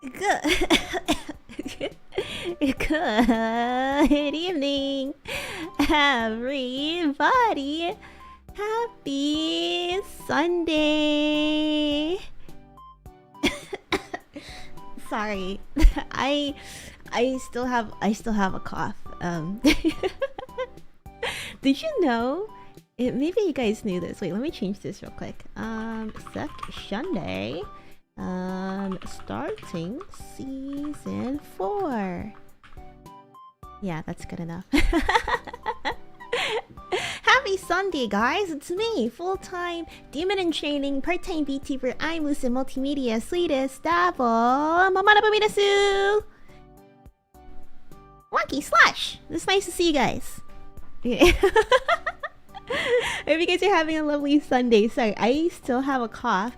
Good. Good evening, everybody. Happy Sunday. Sorry, I still have a cough. Did you know? Maybe you guys knew this. Wait, let me change this real quick. Sunday. Starting season 4. Yeah, that's good enough. Happy Sunday, guys! It's me, full-time demon in training, part-time VTuber. I'm Lucid Multimedia, sweetest devil, Mamana Boomi DESU. Wonky Slash. It's nice to see you guys. Yeah. I hope you guys are having a lovely Sunday. Sorry, I still have a cough.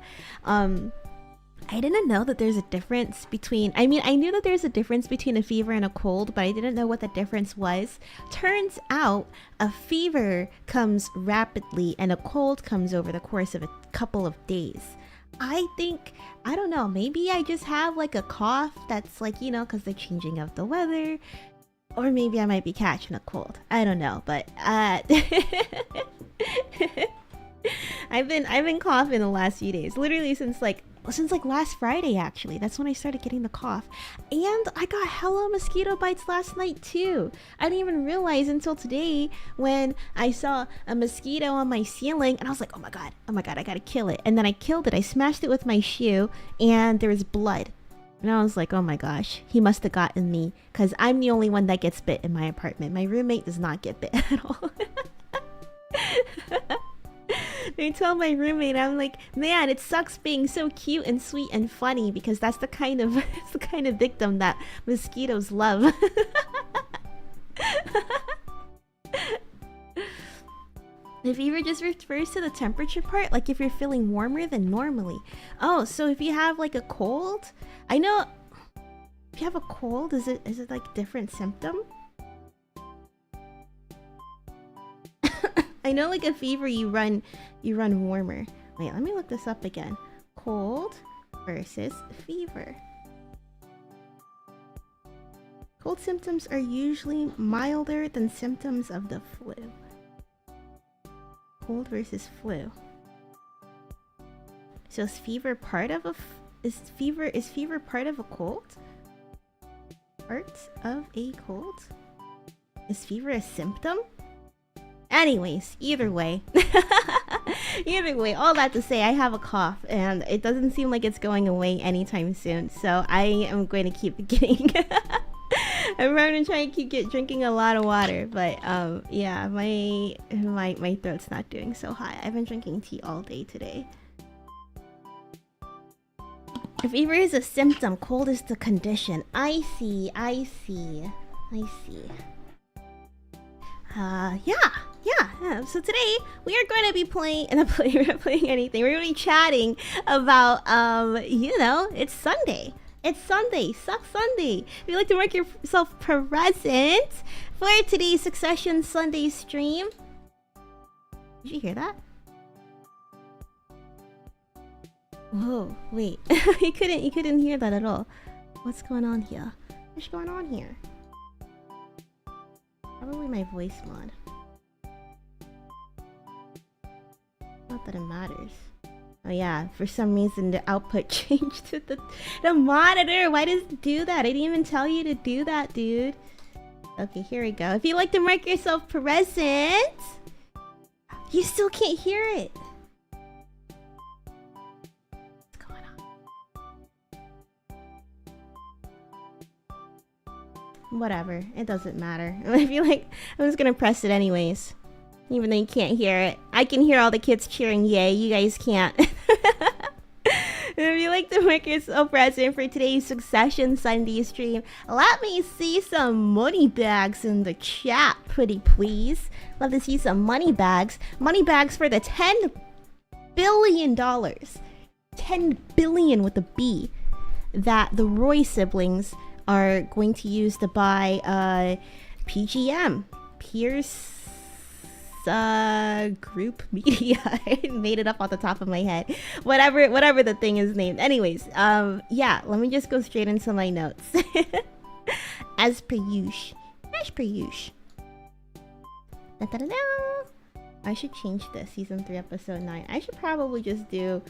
I didn't know that there's a difference between... I mean, I knew that there's a difference between a fever and a cold, but I didn't know what the difference was. Turns out, a fever comes rapidly and a cold comes over the course of a couple of days. I think... I don't know, maybe I just have like a cough that's like, you know, because they're changing up the weather. Or maybe I might be catching a cold. I don't know, but... I've been coughing the last few days. Literally since last Friday, actually. That's when I started getting the cough. And I got hella mosquito bites last night too. I didn't even realize until today when I saw a mosquito on my ceiling and I was like, oh my god, I gotta kill it. And then I killed it. I smashed it with my shoe and there was blood. And I was like, oh my gosh, he must have gotten me, because I'm the only one that gets bit in my apartment. My roommate does not get bit at all. I tell my roommate, I'm like, man, it sucks being so cute and sweet and funny, because that's the kind of victim that mosquitoes love. The fever just refers to the temperature part, like if you're feeling warmer than normally. Oh, so if you have like a cold, I know if you have a cold, is it like different symptom? I know like a fever you run warmer. Wait, let me look this up again. Cold versus fever. Cold symptoms are usually milder than symptoms of the flu. Cold versus flu. So is fever part of is fever part of a cold? Part of a cold? Is fever a symptom? Anyways, either way, all that to say, I have a cough and it doesn't seem like it's going away anytime soon. So I am going to keep getting. I'm going to try and keep drinking a lot of water, but yeah, my throat's not doing so hot. I've been drinking tea all day today. Fever is a symptom, cold is the condition. I see. Yeah. So today we are going to be playing, we're not playing anything. We're going to be chatting about, you know, it's Sunday. It's Sunday. Suck Sunday. If you'd like to mark yourself present for today's Succession Sunday stream. Did you hear that? Whoa, wait. you couldn't hear that at all. What's going on here? What's going on here? Probably my voice mod. Not that it matters. Oh yeah, for some reason the output changed to the monitor. Why does it do that? I didn't even tell you to do that, dude. Okay, here we go. If you'd like to mark yourself present, you still can't hear it. What's going on? Whatever, it doesn't matter. I feel like I'm just gonna press it anyways. Even though you can't hear it. I can hear all the kids cheering, yay, you guys can't. If you'd like to make yourself present for today's Succession Sunday stream, let me see some money bags in the chat, pretty please. Love to see some money bags. Money bags for the $10 billion. 10 billion with a B. That the Roy siblings are going to use to buy PGM. Pierce group media. I made it up off the top of my head. Whatever the thing is named. Anyways, yeah, let me just go straight into my notes. As per usual. I should change this. Season 3, episode 9. I should probably just do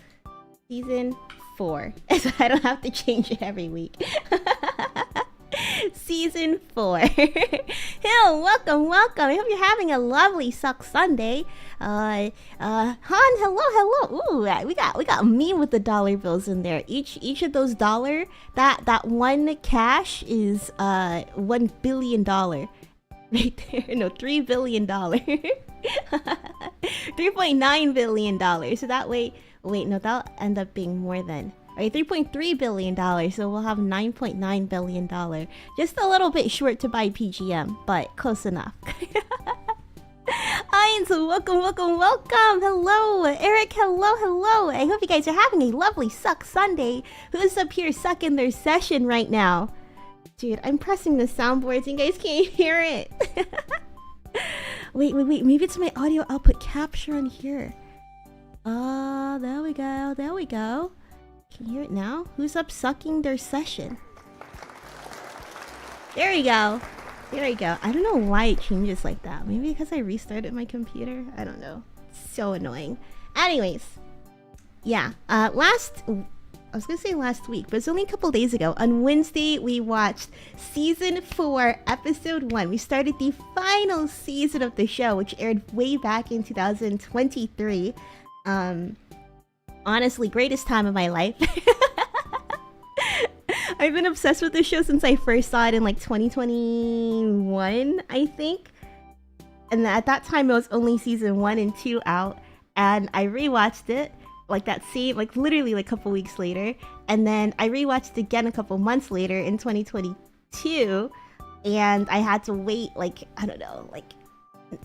season 4, so I don't have to change it every week. Season 4. Hill, welcome. I hope you're having a lovely Suck Sunday. Han, hello. Ooh, we got me with the dollar bills in there. Each of those dollar, that one cash is $1 billion. Right there. No, $3 billion. $3.9 billion. So that way, wait, no, that'll end up being more than. Right, $3.3 billion, so we'll have $9.9 billion. Just a little bit short to buy PGM, but close enough. Heinz, welcome. Hello, Eric, hello. I hope you guys are having a lovely Suck Sunday. Who's up here sucking their session right now? Dude, I'm pressing the soundboards and you guys can't hear it. Wait, maybe it's my audio output capture on here. There we go. Can you hear it now? Who's up sucking their session? There we go. I don't know why it changes like that. Maybe because I restarted my computer? I don't know. It's so annoying. Anyways. Yeah. I was gonna say last week, but it's only a couple days ago. On Wednesday, we watched Season 4, Episode 1. We started the final season of the show, which aired way back in 2023. Honestly, greatest time of my life. I've been obsessed with this show since I first saw it in like 2021, I think. And at that time, it was only season 1 and 2 out. And I rewatched it literally a couple weeks later. And then I rewatched it again a couple months later in 2022. And I had to wait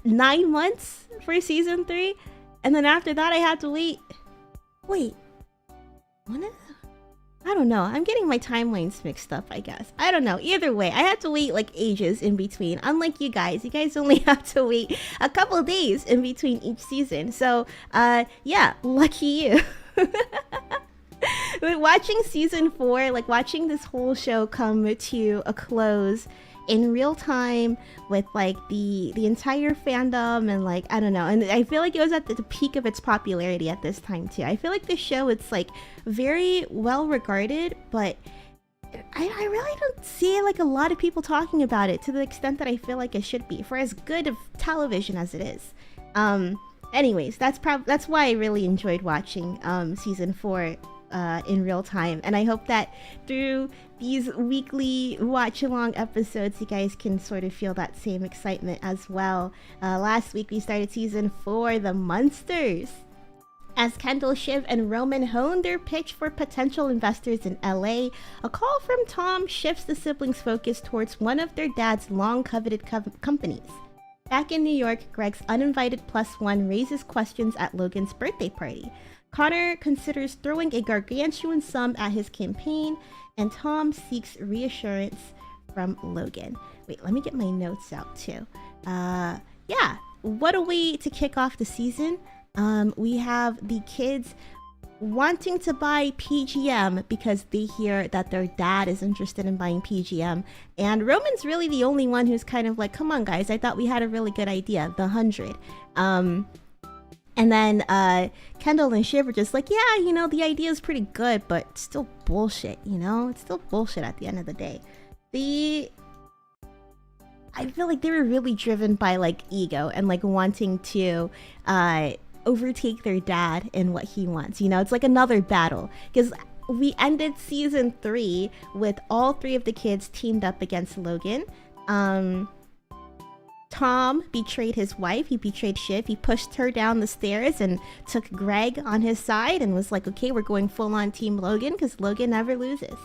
9 months for season 3. And then after that, I had to wait, I don't know. I'm getting my timelines mixed up, I guess. I don't know. Either way, I had to wait ages in between. Unlike you guys only have to wait a couple days in between each season. So, yeah, lucky you. But watching season 4, watching this whole show come to a close in real time with the entire fandom and I don't know, and I feel like it was at the peak of its popularity at this time too. I feel like this show, it's very well regarded, but I really don't see a lot of people talking about it to the extent that I feel like it should be for as good of television as it is. Anyways, that's why I really enjoyed watching season 4 in real time, and I hope that through these weekly watch-along episodes you guys can sort of feel that same excitement as well. Last week we started season 4, The Monsters, as Kendall, Shiv, and Roman honed their pitch for potential investors in LA. A call from Tom shifts the siblings' focus towards one of their dad's long-coveted companies. Back in New York, Greg's uninvited +1 raises questions at Logan's birthday party. Connor considers throwing a gargantuan sum at his campaign, and Tom seeks reassurance from Logan. Wait, let me get my notes out too. Yeah, what a way to kick off the season. We have the kids wanting to buy PGM because they hear that their dad is interested in buying PGM, and Roman's really the only one who's kind of come on guys, I thought we had a really good idea, the 100. And then Kendall and Shiv are just yeah, the idea is pretty good, but it's still bullshit, It's still bullshit at the end of the day. I feel like they were really driven by ego and wanting to overtake their dad in what he wants. It's another battle, because we ended season 3 with all 3 of the kids teamed up against Logan. Tom betrayed his wife, he betrayed Shiv, he pushed her down the stairs and took Greg on his side and was okay, we're going full on Team Logan because Logan never loses.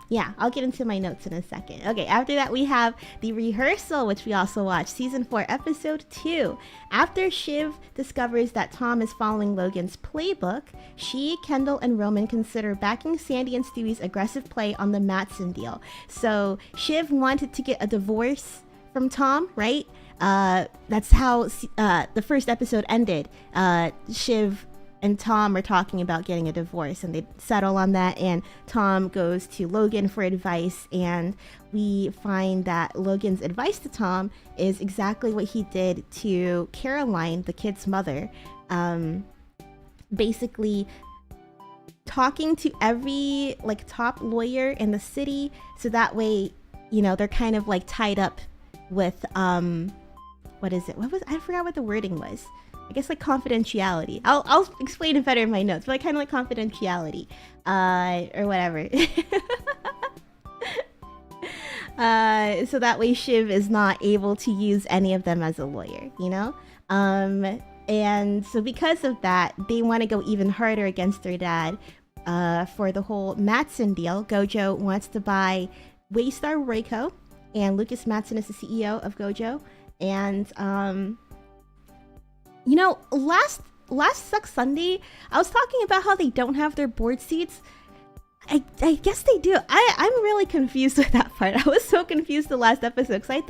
Yeah, I'll get into my notes in a second. Okay, after that we have the rehearsal, which we also watched, season 4, episode 2. After Shiv discovers that Tom is following Logan's playbook, she, Kendall, and Roman consider backing Sandy and Stewie's aggressive play on the Matsson deal. So Shiv wanted to get a divorce from Tom, right? That's how the first episode ended. Shiv and Tom are talking about getting a divorce, and they settle on that, and Tom goes to Logan for advice, and we find that Logan's advice to Tom is exactly what he did to Caroline, the kid's mother. Basically talking to every like top lawyer in the city, so that way, you know, they're kind of like tied up with what is it? I forgot what the wording was. I guess like confidentiality. I'll explain it better in my notes, but like kind of like confidentiality, or whatever. So that way Shiv is not able to use any of them as a lawyer, you know? And so because of that, they want to go even harder against their dad for the whole Matsson deal. Gojo wants to buy Waystar Royco, and Lucas Matsson is the CEO of Gojo. And you know, last Suck Sunday, I was talking about how they don't have their board seats. I guess they do. I'm really confused with that part. I was so confused the last episode, because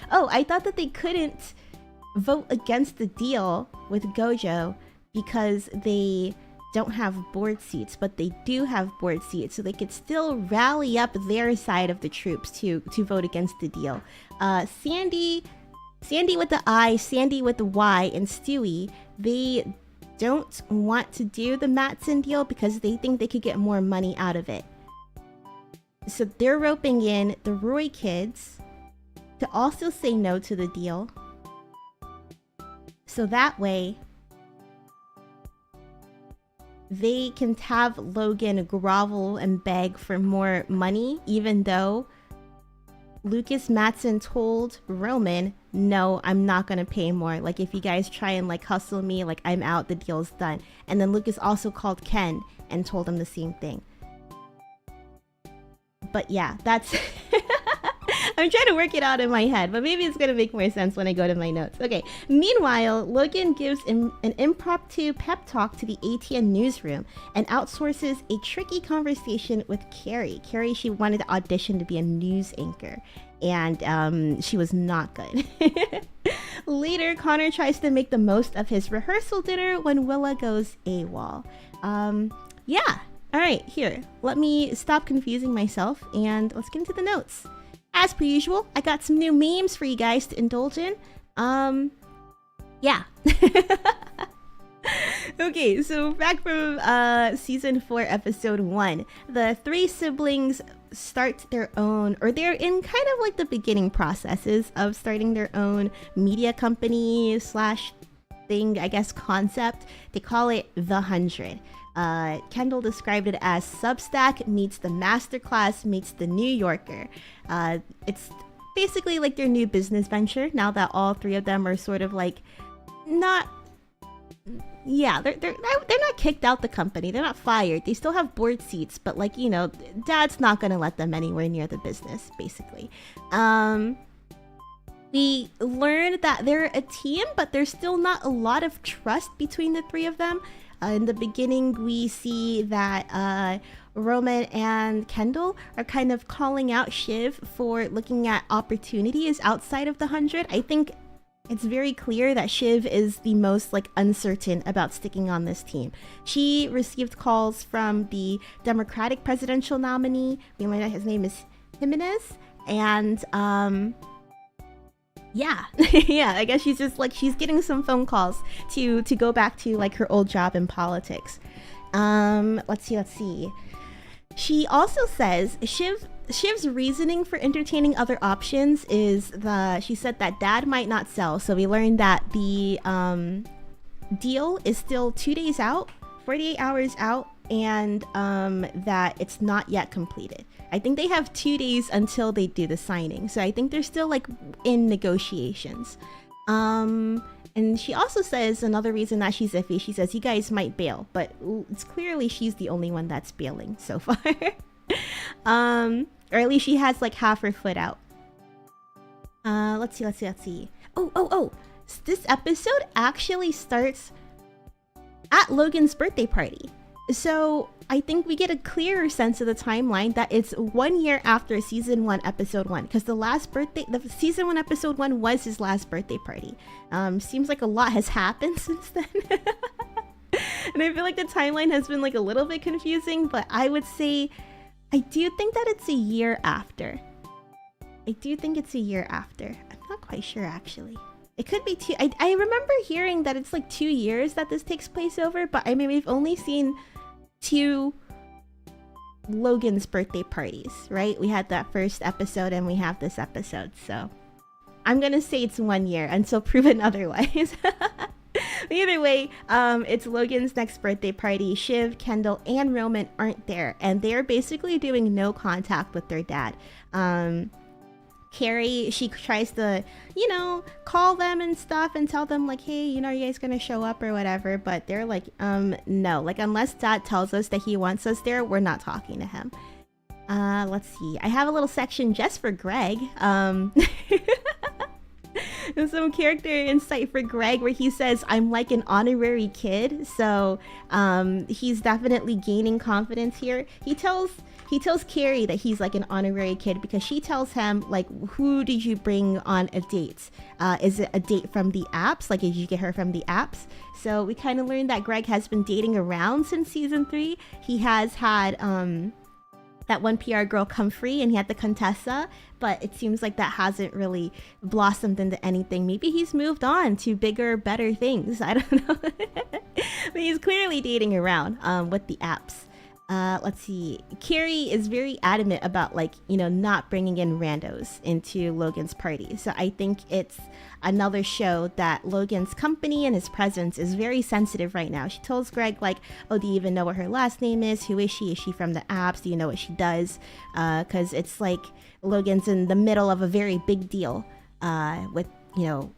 I thought that they couldn't vote against the deal with Gojo because they don't have board seats, but they do have board seats, so they could still rally up their side of the troops to vote against the deal. Sandy with the I, Sandy with the Y, and Stewie, they don't want to do the Matsson deal because they think they could get more money out of it. So they're roping in the Roy kids to also say no to the deal. So that way, they can have Logan grovel and beg for more money, even though Lucas Matsson told Roman, no, I'm not gonna pay more. Like, if you guys try and like hustle me, like I'm out, the deal's done. And then Lucas also called Ken and told him the same thing. But yeah, that's I'm trying to work it out in my head, but maybe it's gonna make more sense when I go to my notes. Okay, meanwhile, Logan gives an impromptu pep talk to the ATN newsroom and outsources a tricky conversation with Carrie. Carrie, she wanted to audition to be a news anchor, and she was not good. Later, Connor tries to make the most of his rehearsal dinner when Willa goes AWOL. Yeah, alright, here, let me stop confusing myself and let's get into the notes. As per usual, I got some new memes for you guys to indulge in. Yeah. Okay, so back from season 4, episode 1. The 3 siblings start their own, or they're in kind of like the beginning processes of starting their own media company slash thing, I guess, concept. They call it The 100. Kendall described it as Substack meets the Masterclass meets the New Yorker. It's basically like their new business venture now that all 3 of them are sort of like not, yeah, they're not kicked out the company, they're not fired, they still have board seats, but like, you know, dad's not gonna let them anywhere near the business, basically. We learned that they're a team, but there's still not a lot of trust between the 3 of them. In the beginning, we see that Roman and Kendall are kind of calling out Shiv for looking at opportunities outside of the 100. I think it's very clear that Shiv is the most like uncertain about sticking on this team. She received calls from the Democratic presidential nominee. We learned that his name is Jimenez, and yeah, yeah, I guess she's just like, she's getting some phone calls to go back to like her old job in politics. Let's see. She also says Shiv's reasoning for entertaining other options is she said that dad might not sell. So we learned that the deal is still 2 days out, 48 hours out, and that it's not yet completed. I think they have 2 days until they do the signing, so I think they're still like in negotiations. And she also says another reason that she's iffy, she says you guys might bail, but it's clearly she's the only one that's bailing so far. Or at least she has like half her foot out. Let's see. Oh, this episode actually starts at Logan's birthday party. So I think we get a clearer sense of the timeline that it's 1 year after season 1, episode 1, because the season 1, episode 1 was his last birthday party. Seems like a lot has happened since then. And I feel like the timeline has been like a little bit confusing, but I would say I do think that it's a year after. I do think it's a year after. I'm not quite sure actually. It could be two. I remember hearing that it's like 2 years that this takes place over, but I mean, we've only seen 2 Logan's birthday parties, right? We had that first episode and we have this episode, so I'm gonna say it's 1 year until proven otherwise. Either way, it's Logan's next birthday party. Shiv, Kendall, and Roman aren't there, and they're basically doing no contact with their dad. Carrie, she tries to, you know, call them and stuff and tell them like, hey, you know, are you guys gonna show up or whatever, but they're like, no, like unless dad tells us that he wants us there, we're not talking to him. Let's see, I have a little section just for Greg. There's some character insight for Greg where he says, I'm like an honorary kid. So he's definitely gaining confidence here. He tells Carrie that he's like an honorary kid because she tells him like, who did you bring on a date? Is it a date from the apps? Like, did you get her from the apps? So we kind of learned that Greg has been dating around since season 3. He has had that one PR girl come free, and he had the Contessa, but it seems like that hasn't really blossomed into anything. Maybe he's moved on to bigger, better things. I don't know. But he's clearly dating around with the apps. Let's see. Carrie is very adamant about, like, you know, not bringing in randos into Logan's party. So I think it's another show that Logan's company and his presence is very sensitive right now. She tells Greg, like, oh, do you even know what her last name is? Who is she? Is she from the apps? Do you know what she does? Because it's like Logan's in the middle of a very big deal with, you know,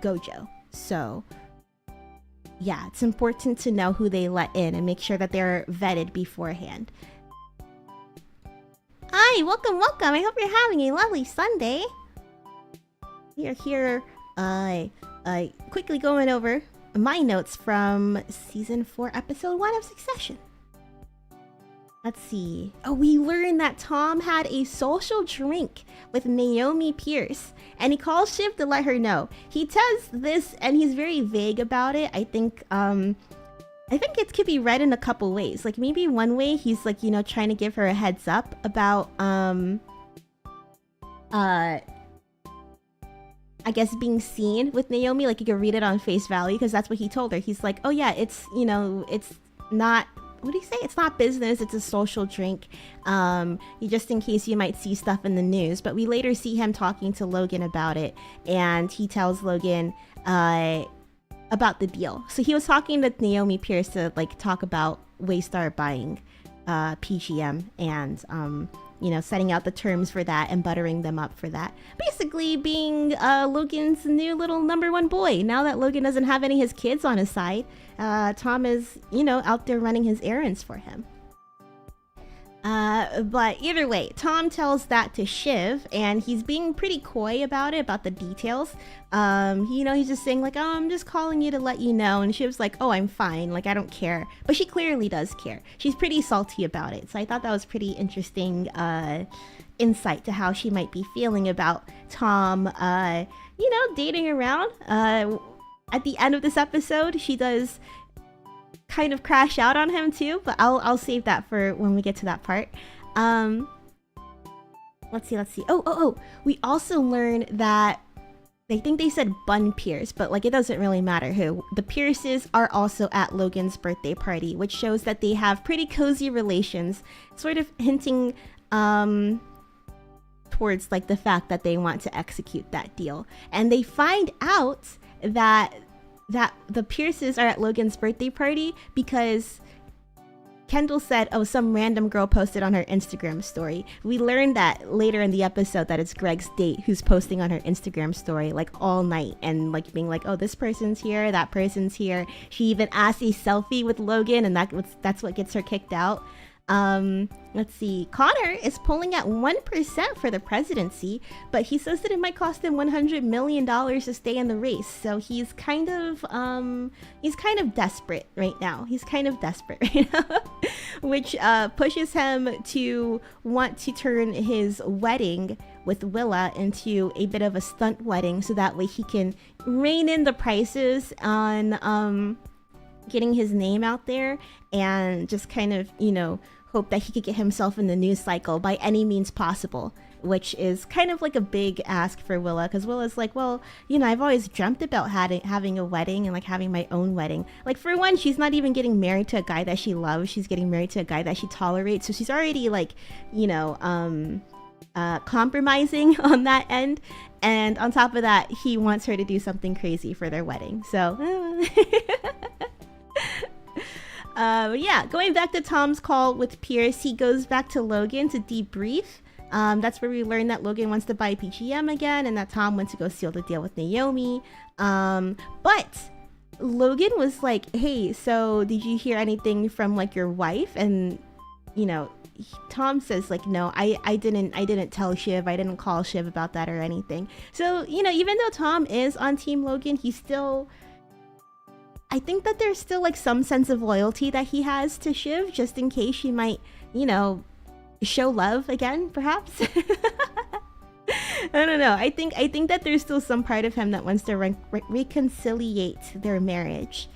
Gojo. So yeah, it's important to know who they let in and make sure that they're vetted beforehand. Hi, welcome, welcome. I hope you're having a lovely Sunday. We are here quickly going over my notes from season 4, episode 1 of Succession. Let's see. Oh, we learned that Tom had a social drink with Naomi Pierce, and he calls Shiv to let her know. He does this, and he's very vague about it. I think it could be read in a couple ways. Like, maybe one way he's like, you know, trying to give her a heads up about I guess being seen with Naomi. Like, you could read it on face value because that's what he told her. He's like, oh yeah, it's, you know, it's not, what do you say? It's not business, it's a social drink. Just in case you might see stuff in the news. But we later see him talking to Logan about it, and he tells Logan about the deal. So he was talking to Naomi Pierce to like talk about Waystar buying PGM and you know, setting out the terms for that and buttering them up for that. Basically being Logan's new little #1 boy. Now that Logan doesn't have any of his kids on his side, Tom is, you know, out there running his errands for him. But either way, Tom tells that to Shiv, and he's being pretty coy about it, about the details. You know, he's just saying like, oh, I'm just calling you to let you know. And Shiv's like, oh, I'm fine. Like, I don't care. But she clearly does care. She's pretty salty about it. So I thought that was pretty interesting insight to how she might be feeling about Tom, you know, dating around. At the end of this episode, she does kind of crash out on him too, but I'll save that for when we get to that part. Let's see. Oh, we also learned that I think they said Bun Pierce, but like, it doesn't really matter who. The Pierces are also at Logan's birthday party, which shows that they have pretty cozy relations, sort of hinting towards like the fact that they want to execute that deal. And they find out that the Pierces are at Logan's birthday party because Kendall said, oh, some random girl posted on her Instagram story. We learned that later in the episode that it's Greg's date who's posting on her Instagram story like all night and like being like, oh, this person's here, that person's here. She even asked a selfie with Logan, and that's what gets her kicked out. Let's see. Connor is polling at 1% for the presidency, but he says that it might cost him $100 million to stay in the race. So he's kind of desperate right now. He's kind of desperate right now, which pushes him to want to turn his wedding with Willa into a bit of a stunt wedding, so that way he can rein in the prices on getting his name out there, and just kind of, you know, hope that he could get himself in the news cycle by any means possible, which is kind of like a big ask for Willa, because Willa's like, well, you know, I've always dreamt about having a wedding and like having my own wedding. Like, for one, she's not even getting married to a guy that she loves, she's getting married to a guy that she tolerates, so she's already like, you know, compromising on that end. And on top of that, he wants her to do something crazy for their wedding, so yeah, going back to Tom's call with Pierce, he goes back to Logan to debrief. That's where we learn that Logan wants to buy PGM again, and that Tom went to go seal the deal with Naomi. But Logan was like, hey, so did you hear anything from like your wife? And, you know, Tom says like, no, I didn't tell Shiv, I didn't call Shiv about that or anything. So, you know, even though Tom is on Team Logan, he's still, I think that there's still like some sense of loyalty that he has to Shiv, just in case she might, you know, show love again, perhaps. I don't know. I think that there's still some part of him that wants to reconciliate their marriage.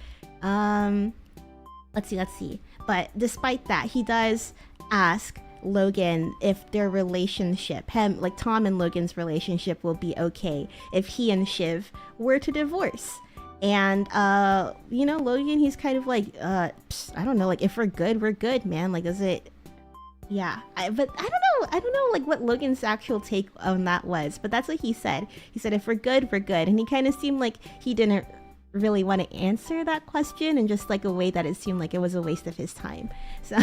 Let's see. But despite that, he does ask Logan if their relationship, like Tom and Logan's relationship, will be okay if he and Shiv were to divorce. And you know, Logan, he's kind of like, I don't know, like, if we're good, man. Like, does it? Yeah, but I don't know like what Logan's actual take on that was, but that's what he said. He said, if we're good, and he kind of seemed like he didn't really want to answer that question in just like a way that it seemed like it was a waste of his time. So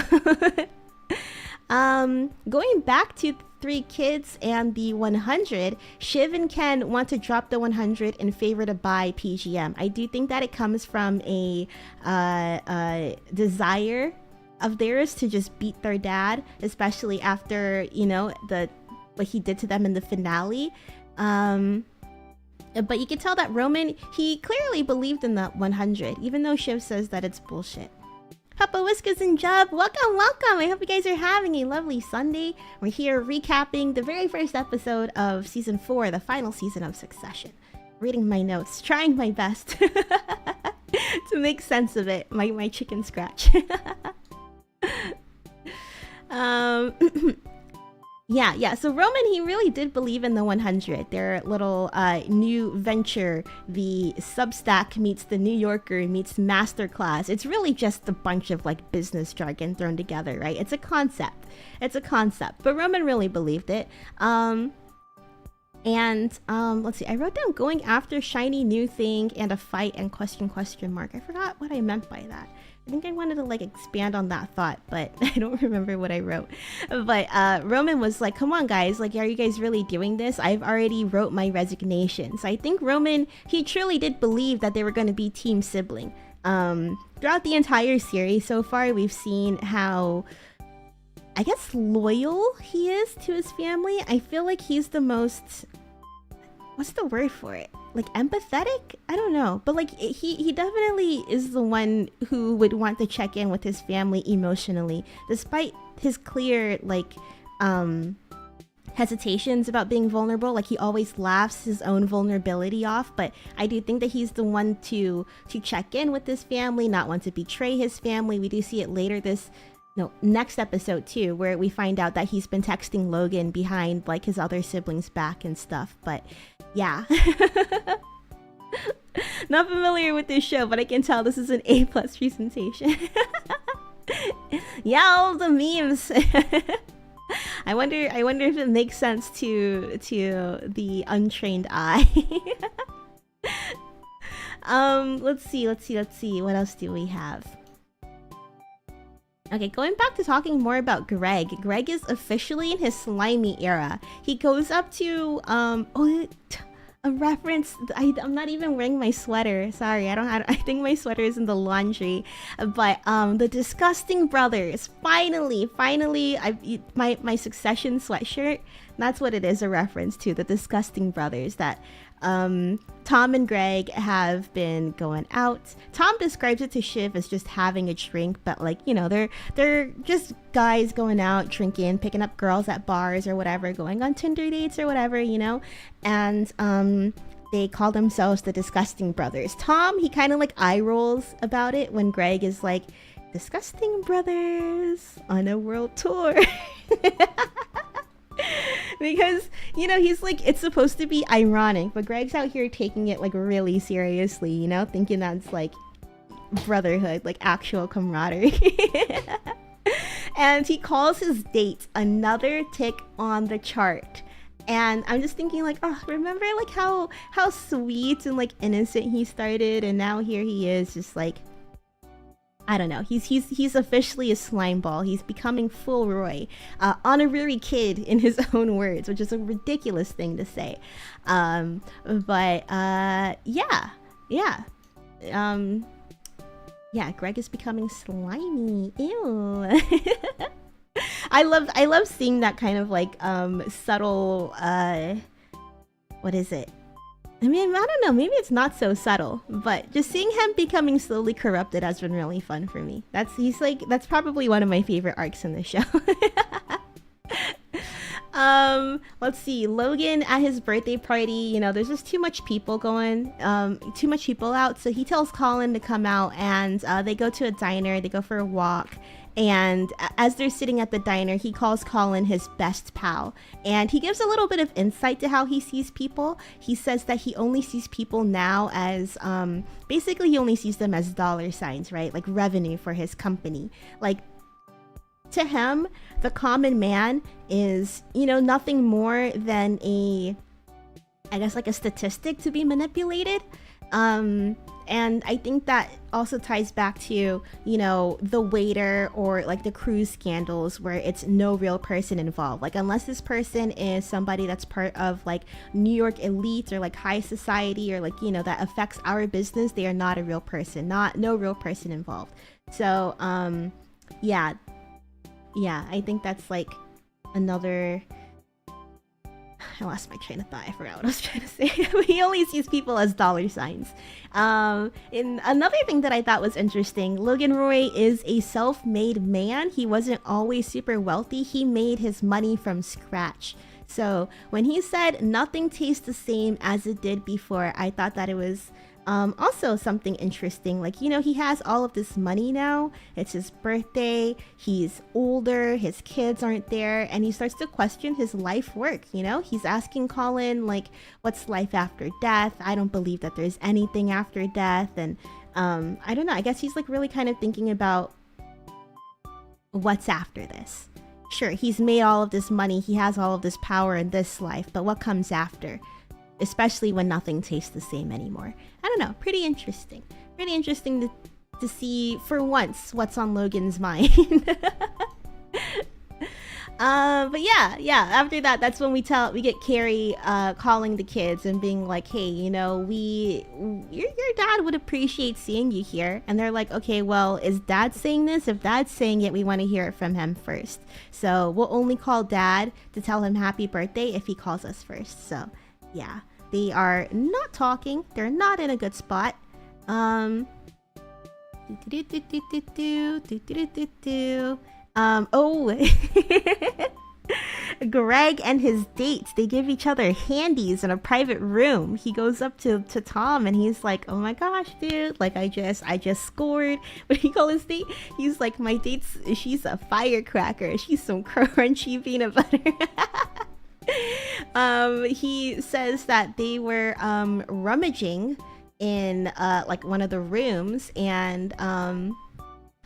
going back to 3 kids and the 100, Shiv and Ken want to drop the 100 in favor to buy PGM. I do think that it comes from a desire of theirs to just beat their dad, especially after, you know, what he did to them in the finale. But you can tell that Roman, he clearly believed in that 100, even though Shiv says that it's bullshit. Papa Whiskers and Jub, welcome! I hope you guys are having a lovely Sunday. We're here recapping the very first episode of Season 4, the final season of Succession. Reading my notes, trying my best to make sense of it. My chicken scratch. Yeah, so Roman, he really did believe in the 100, their little new venture, the Substack meets the New Yorker meets Masterclass. It's really just a bunch of like business jargon thrown together, right? It's a concept, but Roman really believed it. Let's see, I wrote down going after shiny new thing and a fight and question mark. I forgot what I meant by that. I think I wanted to like expand on that thought, but I don't remember what I wrote. But Roman was like, come on guys, like, are you guys really doing this? I've already wrote my resignation. So I think Roman, he truly did believe that they were going to be team sibling. Throughout the entire series so far, we've seen how, I guess, loyal he is to his family. I feel like he's the most, what's the word for it? Like empathetic? I don't know. But like he definitely is the one who would want to check in with his family emotionally, despite his clear like hesitations about being vulnerable. Like he always laughs his own vulnerability off, but I do think that he's the one to check in with his family, not want to betray his family. We do see it later next episode too, where we find out that he's been texting Logan behind like his other siblings' back and stuff. But yeah. Not familiar with this show, but I can tell this is an A+ presentation. Yeah, all the memes. I wonder if it makes sense to the untrained eye. Let's see. What else do we have? Okay, going back to talking more about Greg. Greg is officially in his slimy era. He goes up to a reference. I'm not even wearing my sweater. Sorry, I think my sweater is in the laundry. But the Disgusting Brothers. Finally, my Succession sweatshirt. That's what it is a reference to. The Disgusting Brothers. That Tom and Greg have been going out. Tom describes it to Shiv as just having a drink, but like, you know, they're just guys going out, drinking, picking up girls at bars or whatever, going on Tinder dates or whatever, you know. And they call themselves the Disgusting Brothers. Tom, he kind of like eye rolls about it when Greg is like, Disgusting Brothers on a world tour. Because, you know, he's like, it's supposed to be ironic, but Greg's out here taking it like really seriously, you know, thinking that's like brotherhood, like actual camaraderie. And he calls his date another tick on the chart. And I'm just thinking like, oh, remember like how sweet and like innocent he started, and now here he is just like, I don't know. He's officially a slime ball. He's becoming full Roy, honorary kid in his own words, which is a ridiculous thing to say. Yeah, Greg is becoming slimy. Ew. I love seeing that kind of like subtle. What is it? I mean, I don't know, maybe it's not so subtle, but just seeing him becoming slowly corrupted has been really fun for me. That's probably one of my favorite arcs in the show. Let's see, Logan at his birthday party, you know, there's just too much people out, so he tells Colin to come out, and they go to a diner, they go for a walk. And as they're sitting at the diner, he calls Colin his best pal. And he gives a little bit of insight to how he sees people. He says that he only sees people now as, basically he only sees them as dollar signs, right? Like revenue for his company. Like, to him, the common man is, you know, nothing more than I guess like a statistic to be manipulated. And I think that also ties back to, you know, the waiter or like the cruise scandals where it's no real person involved. Like, unless this person is somebody that's part of like New York elite or like high society or like, you know, that affects our business, they are not a real person, no real person involved. So, yeah, I think that's like another... I lost my train of thought. I forgot what I was trying to say. He only sees people as dollar signs. And another thing that I thought was interesting, Logan Roy is a self-made man. He wasn't always super wealthy. He made his money from scratch. So when he said nothing tastes the same as it did before, I thought that it was also something interesting. Like, you know, he has all of this money now. It's his birthday. He's older. His kids aren't there. And he starts to question his life work, you know? He's asking Colin, like, what's life after death? I don't believe that there's anything after death. And I don't know. I guess he's like really kind of thinking about what's after this. Sure, he's made all of this money. He has all of this power in this life. But what comes after? Especially when nothing tastes the same anymore. I don't know, pretty interesting. Pretty interesting to see, for once, what's on Logan's mind. But yeah, after that, that's when we get Carrie calling the kids and being like, hey, you know, your dad would appreciate seeing you here. And they're like, okay, well, is dad saying this? If dad's saying it, we want to hear it from him first. So we'll only call dad to tell him happy birthday if he calls us first. So yeah, they are not talking. They're not in a good spot. Greg and his dates, they give each other handies in a private room. He goes up to Tom and he's like, oh my gosh, dude, like I just scored. What do you call his date? He's like, my date's, she's a firecracker. She's some crunchy peanut butter. He says that they were rummaging in like one of the rooms, and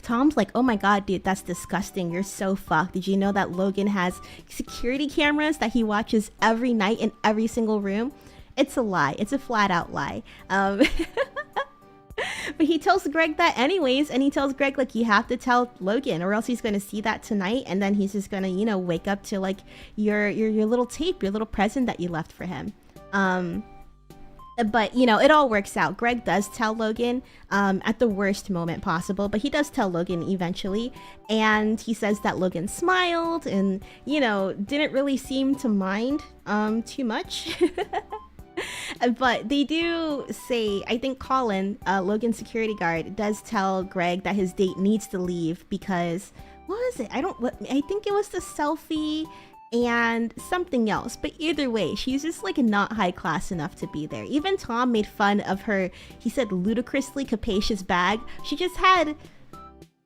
Tom's like, oh my god, dude, that's disgusting. You're so fucked. Did you know that Logan has security cameras that he watches every night in every single room? It's a lie. It's a flat out lie. But he tells Greg that anyways, and he tells Greg, like, you have to tell Logan or else he's going to see that tonight, and then he's just going to, you know, wake up to like your little tape, your little present that you left for him. But you know, it all works out. Greg does tell Logan at the worst moment possible, but he does tell Logan eventually, and he says that Logan smiled and, you know, didn't really seem to mind too much. But they do say, I think Colin, Logan's security guard, does tell Greg that his date needs to leave because, what was it? I think it was the selfie and something else, but either way, she's just like not high class enough to be there. Even Tom made fun of her, he said, ludicrously capacious bag. She just had,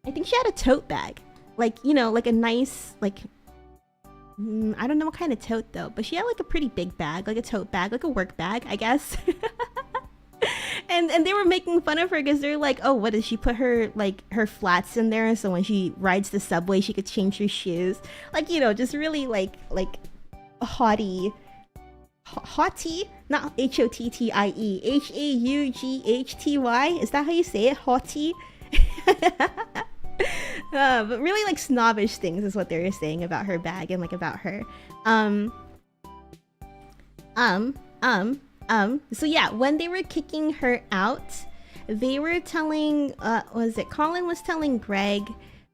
I think she had a tote bag, like, you know, like a nice, like, I don't know what kind of tote though, but she had like a pretty big bag, like a tote bag, like a work bag, I guess. And they were making fun of her because they're like, oh, what, does she put her, like, her flats in there so when she rides the subway she could change her shoes? Like, you know, just really like haughty, not H-O-T-T-I-E, H-A-U-G-H-T-Y, is that how you say it? Haughty? But really like snobbish things is what they were saying about her bag and like about her. So yeah, when they were kicking her out, they were telling, Colin was telling Greg,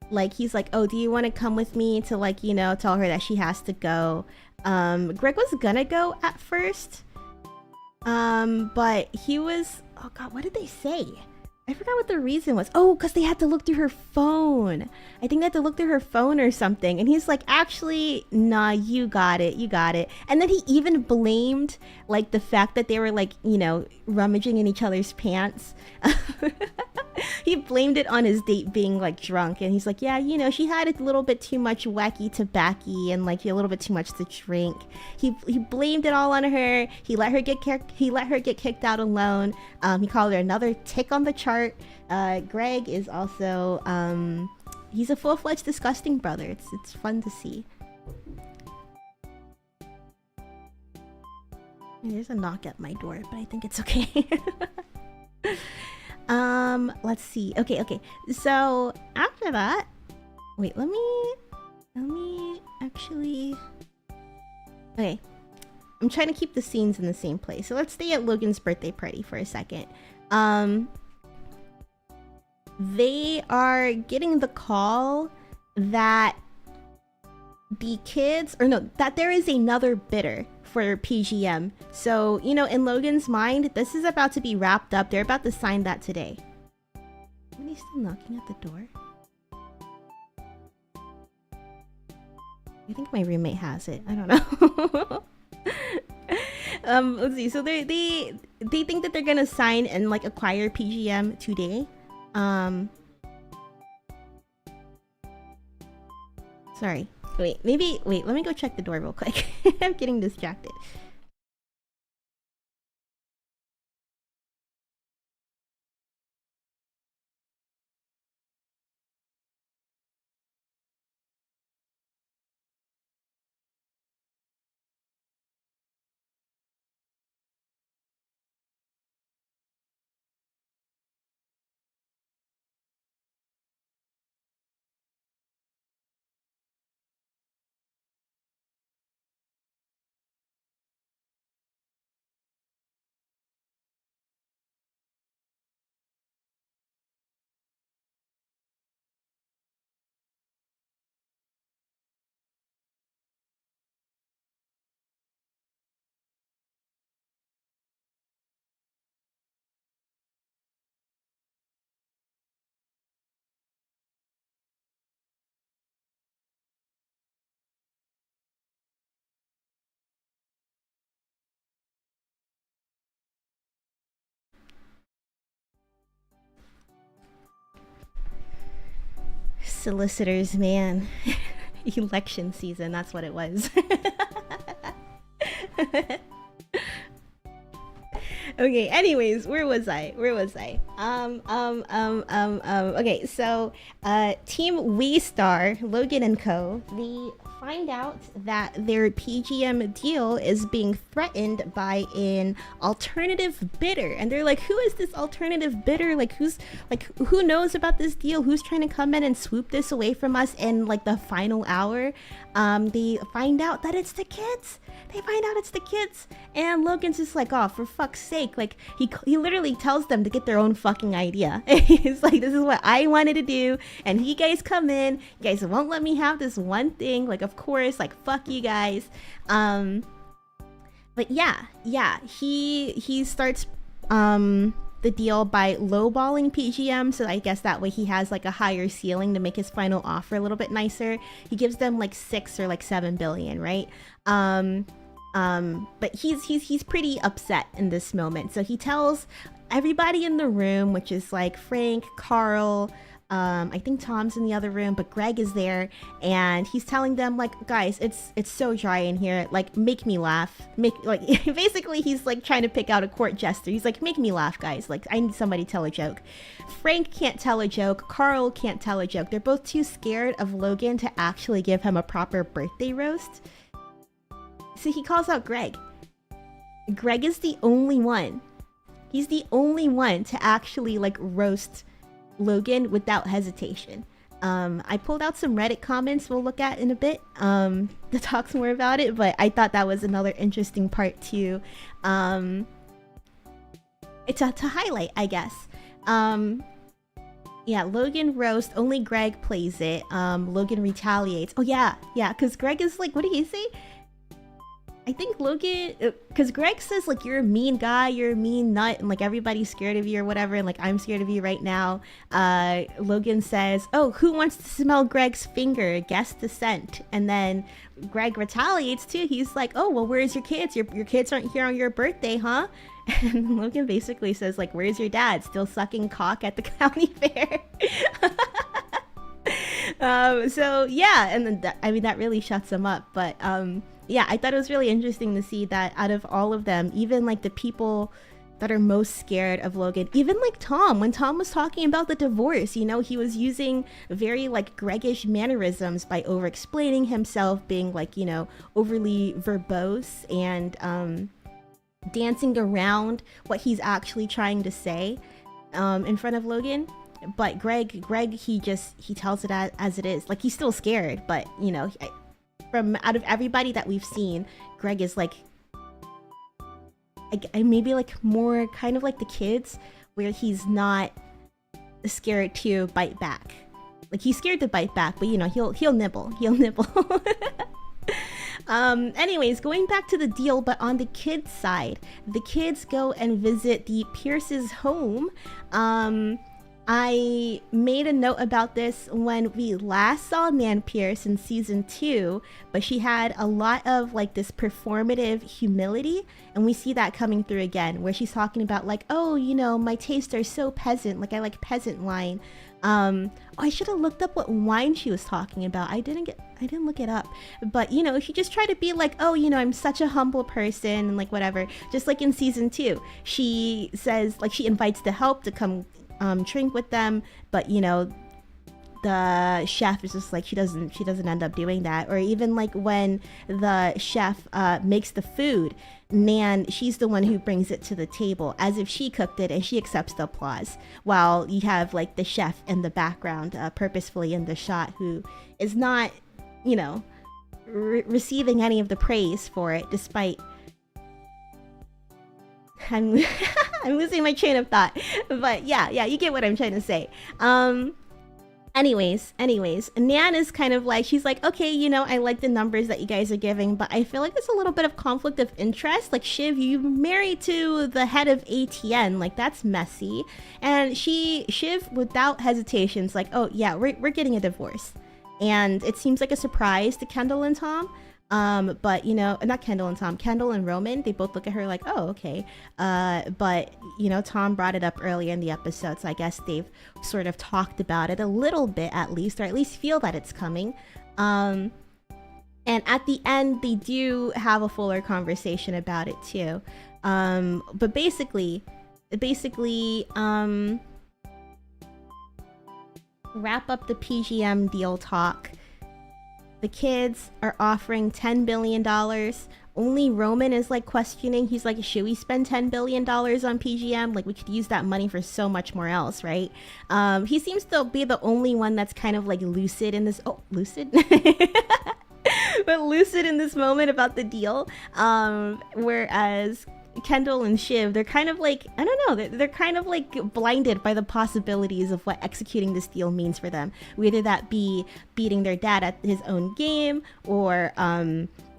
like, he's like, oh, do you want to come with me to, like, you know, tell her that she has to go. Greg was gonna go at first, but he was, oh god, what did they say? I forgot what the reason was. Oh, because they had to look through her phone. I think they had to look through her phone or something. And he's like, actually, nah, you got it. And then he even blamed, like, the fact that they were, like, you know, rummaging in each other's pants. He blamed it on his date being, like, drunk. And he's like, yeah, you know, she had a little bit too much wacky tobacco and, like, a little bit too much to drink. He blamed it all on her. He let her get kicked out alone. He called her another tick on the chart. Greg is also, he's a full-fledged disgusting brother. It's fun to see. There's a knock at my door, but I think it's okay. Let's see. Okay. So after that, wait, let me actually, okay. I'm trying to keep the scenes in the same place. So let's stay at Logan's birthday party for a second. They are getting the call that the kids, or no, that there is another bidder for PGM. So, you know, in Logan's mind, this is about to be wrapped up. They're about to sign that today. Are they still knocking at the door? I think my roommate has it. I don't know. Let's see. So they think that they're gonna sign and like acquire PGM today. Sorry. Wait, let me go check the door real quick. I'm getting distracted. Solicitors, man. Election season, that's what it was. Okay, anyways, where was I? Okay, so Team We Star, Logan and Co. They find out that their PGM deal is being threatened by an alternative bidder, and they're like, who is this alternative bidder? Like, who knows about this deal? Who's trying to come in and swoop this away from us in like the final hour? They find out that it's the kids. And Logan's just like, oh, for fuck's sake. Like, he literally tells them to get their own fucking idea. He's like, this is what I wanted to do, and you guys come in, you guys won't let me have this one thing. Like, of course, like, fuck you guys. But yeah, he starts the deal by lowballing PGM, so I guess that way he has like a higher ceiling to make his final offer a little bit nicer. He gives them like 6 or like 7 billion, right? But he's pretty upset in this moment, so he tells everybody in the room, which is like Frank, Carl, I think Tom's in the other room, but Greg is there, and he's telling them like, guys, it's so dry in here, like, make me laugh, basically he's like trying to pick out a court jester. He's like, make me laugh, guys, like, I need somebody to tell a joke. Frank can't tell a joke, Carl can't tell a joke. They're both too scared of Logan to actually give him a proper birthday roast. So he calls out Greg. Greg is the only one. He's the only one to actually like roast Logan without hesitation. I pulled out some Reddit comments we'll look at in a bit to talk more about it, but I thought that was another interesting part to highlight, I guess. Yeah, Logan roast, only Greg plays it. Logan retaliates. Oh yeah, because Greg is like, what did he say? I think Logan, because Greg says like, you're a mean guy, you're a mean nut, and like everybody's scared of you or whatever, and like I'm scared of you right now. Logan says, oh, who wants to smell Greg's finger? Guess the scent. And then Greg retaliates too. He's like, oh, well, where's your kids? Your kids aren't here on your birthday, huh? And Logan basically says like, where's your dad? Still sucking cock at the county fair. So yeah, and then I mean that really shuts him up, but yeah, I thought it was really interesting to see that out of all of them, even like the people that are most scared of Logan, even like Tom, when Tom was talking about the divorce, you know, he was using very like Gregish mannerisms by over explaining himself, being like, you know, overly verbose and dancing around what he's actually trying to say in front of Logan. But Greg, he tells it as it is. Like, he's still scared, but you know, from out of everybody that we've seen, Greg is like, maybe like more kind of like the kids, where he's not scared to bite back. Like, he's scared to bite back, but you know, he'll nibble. Anyways, going back to the deal, but on the kids' side, the kids go and visit the Pierce's home. I made a note about this when we last saw Nan Pierce in season 2, but she had a lot of like this performative humility, and we see that coming through again, where she's talking about like, oh, you know, my tastes are so peasant, like I like peasant wine. Oh, I should have looked up what wine she was talking about. I didn't look it up, but you know, she just tried to be like, oh, you know, I'm such a humble person and like whatever. Just like in season 2, she says like, she invites the help to come drink with them, but you know, the chef is just like, she doesn't end up doing that. Or even like when the chef makes the food, Nan, she's the one who brings it to the table as if she cooked it, and she accepts the applause, while you have like the chef in the background purposefully in the shot, who is not, you know, receiving any of the praise for it, despite I'm losing my train of thought, but yeah, you get what I'm trying to say. Anyways, Nan is kind of like, she's like, okay, you know, I like the numbers that you guys are giving, but I feel like there's a little bit of conflict of interest. Like, Shiv, you married to the head of ATN, like that's messy. And Shiv, without hesitations, like, oh yeah, we're getting a divorce. And it seems like a surprise to Kendall and Tom. But you know, not Kendall and Tom, Kendall and Roman, they both look at her like, oh, okay. But you know, Tom brought it up earlier in the episode, so I guess they've sort of talked about it a little bit at least, or at least feel that it's coming. And at the end, they do have a fuller conversation about it too. But basically, wrap up the PGM deal talk. The kids are offering $10 billion. Only Roman is like questioning. He's like, should we spend $10 billion on PGM? Like, we could use that money for so much more else, right? He seems to be the only one that's kind of like lucid in this. Oh, lucid? But lucid in this moment about the deal. Whereas Kendall and Shiv, they're kind of like, I don't know, they're kind of like blinded by the possibilities of what executing this deal means for them. Whether that be beating their dad at his own game, or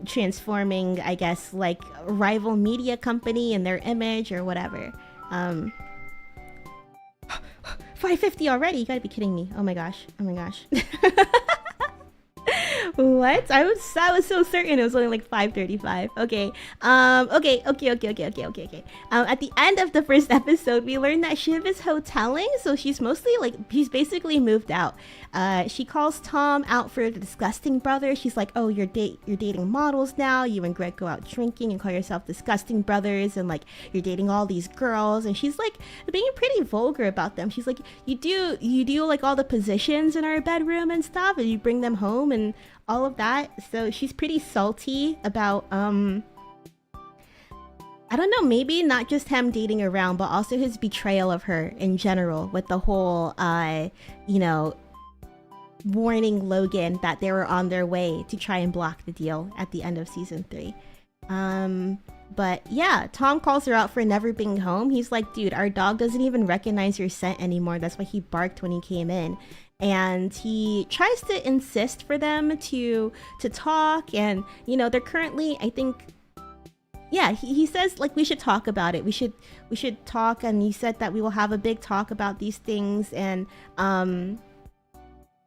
transforming, I guess, like a rival media company and their image or whatever. 550 already? You gotta be kidding me. Oh my gosh. Oh my gosh. What? I was so certain it was only like 5:35. Okay. Okay. At the end of the first episode, we learned that Shiv is hoteling, so she's mostly like, she's basically moved out. She calls Tom out for the disgusting brother. She's like, oh, you're dating models now. You and Greg go out drinking and call yourself disgusting brothers, and like you're dating all these girls. And she's like being pretty vulgar about them. She's like, you do like all the positions in our bedroom and stuff, and you bring them home and all of that. So she's pretty salty about I don't know, maybe not just him dating around, but also his betrayal of her in general, with the whole you know, warning Logan that they were on their way to try and block the deal at the end of season 3. But yeah, Tom calls her out for never being home. He's like, dude, our dog doesn't even recognize your scent anymore. That's why he barked when he came in. And he tries to insist for them to talk, and you know, they're currently, I think, yeah, he says like we should talk about it. We should talk, and he said that we will have a big talk about these things. And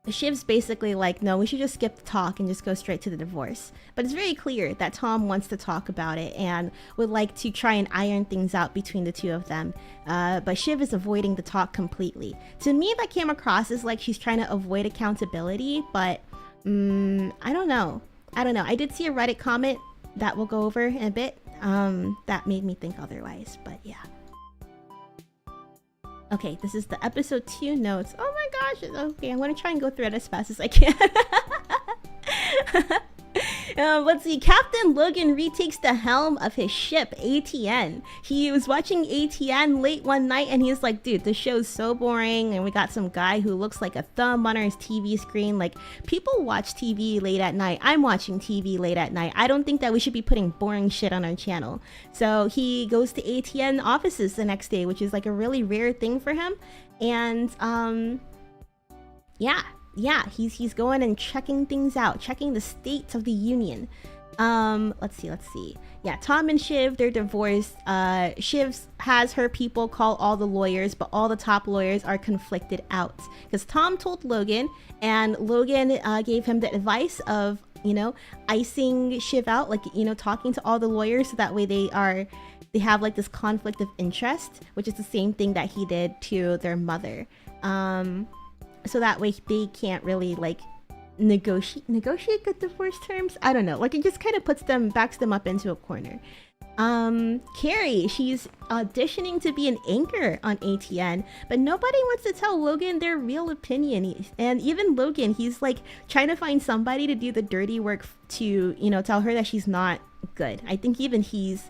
Shiv's basically like, no, we should just skip the talk and just go straight to the divorce. But it's very clear that Tom wants to talk about it and would like to try and iron things out between the two of them. But Shiv is avoiding the talk completely. To me, that came across as like she's trying to avoid accountability, but I don't know. I did see a Reddit comment that we'll go over in a bit that made me think otherwise, but yeah. Okay, this is the episode 2 notes. Oh my gosh. Okay, I'm gonna try and go through it as fast as I can. Let's see. Captain Logan retakes the helm of his ship, ATN. He was watching ATN late one night, and he's like, dude, this show's so boring, and we got some guy who looks like a thumb on his TV screen. Like, people watch TV late at night. I'm watching TV late at night. I don't think that we should be putting boring shit on our channel. So he goes to ATN offices the next day, which is like a really rare thing for him. And yeah, he's going and checking things out, checking the state of the union. Let's see. Yeah, Tom and Shiv, they're divorced. Shiv has her people call all the lawyers, but all the top lawyers are conflicted out. Because Tom told Logan, and Logan gave him the advice of, you know, icing Shiv out, like, you know, talking to all the lawyers so that way they have like this conflict of interest, which is the same thing that he did to their mother. So that way they can't really like negotiate good divorce terms. I don't know, like it just kind of backs them up into a corner. Carrie, she's auditioning to be an anchor on ATN, but nobody wants to tell Logan their real opinion. And even Logan, he's like trying to find somebody to do the dirty work to, you know, tell her that she's not good. I think even he's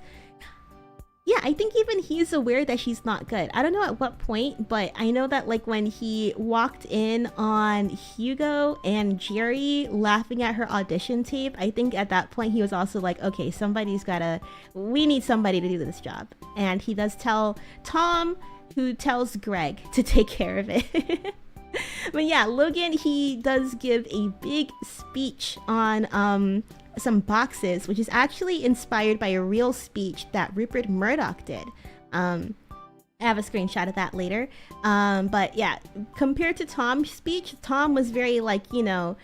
aware that she's not good. I don't know at what point, but I know that like when he walked in on Hugo and Jerry laughing at her audition tape, I think at that point he was also like, okay, we need somebody to do this job. And he does tell Tom, who tells Greg to take care of it. But yeah, Logan, he does give a big speech on some boxes, which is actually inspired by a real speech that Rupert Murdoch did. I have a screenshot of that later. But yeah, compared to Tom's speech, Tom was very like, you know,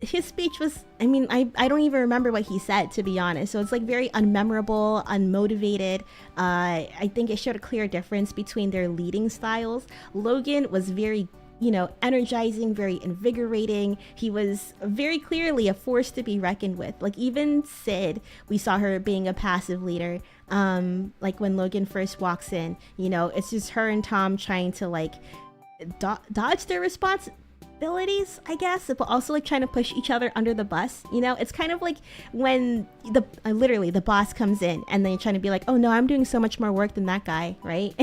his speech was, I mean, I don't even remember what he said, to be honest. So it's like very unmemorable, unmotivated. I think it showed a clear difference between their leading styles. Logan was very, you know, energizing, very invigorating. He was very clearly a force to be reckoned with. Like even Sid, we saw her being a passive leader. Like when Logan first walks in, you know, it's just her and Tom trying to like dodge their response. abilities, I guess, but also like trying to push each other under the bus. You know, it's kind of like when the literally the boss comes in and then you're trying to be like, oh no, I'm doing so much more work than that guy, right?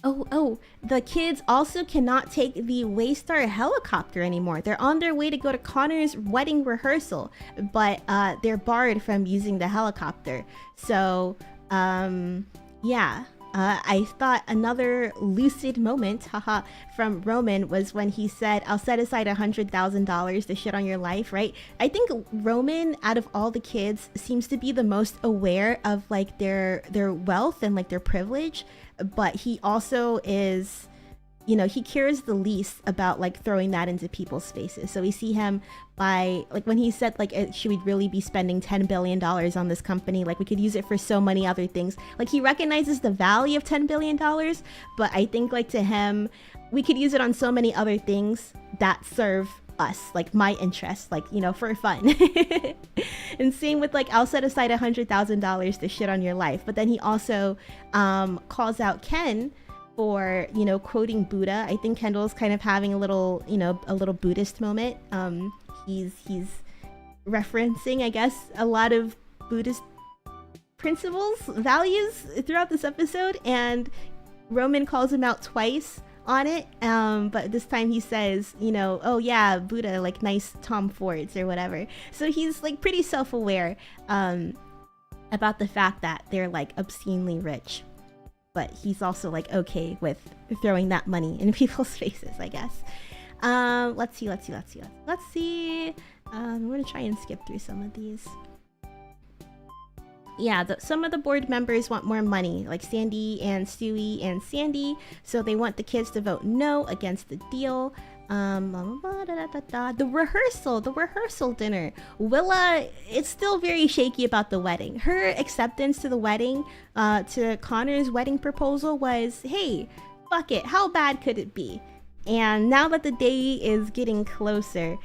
Oh, the kids also cannot take the Waystar helicopter anymore. They're on their way to go to Connor's wedding rehearsal, but they're barred from using the helicopter. So, yeah. I thought another lucid moment, haha, from Roman was when he said, I'll set aside $100,000 to shit on your life, right? I think Roman, out of all the kids, seems to be the most aware of like their wealth and like their privilege, but he also is, you know, he cares the least about like throwing that into people's faces. So we see him by like when he said like, should we really be spending $10 billion on this company? Like we could use it for so many other things. Like he recognizes the value of $10 billion, but I think like to him, we could use it on so many other things that serve us, like my interests, like, you know, for fun. And same with like, I'll set aside $100,000 to shit on your life. But then he also calls out Ken for, you know, quoting Buddha. I think Kendall's kind of having a little, you know, a little Buddhist moment. He's referencing, I guess, a lot of Buddhist principles, values throughout this episode, and Roman calls him out twice on it, but this time he says, you know, oh yeah, Buddha, like nice Tom Fords or whatever. So he's like pretty self-aware about the fact that they're like obscenely rich, but he's also like okay with throwing that money in people's faces, I guess. Let's see. I'm gonna try and skip through some of these. Yeah, some of the board members want more money, like Sandy and Stewie and Sandy, so they want the kids to vote no against the deal. The rehearsal dinner. Willa, it's still very shaky about the wedding. Her acceptance to the wedding, to Connor's wedding proposal was, hey, fuck it, how bad could it be? And now that the day is getting closer,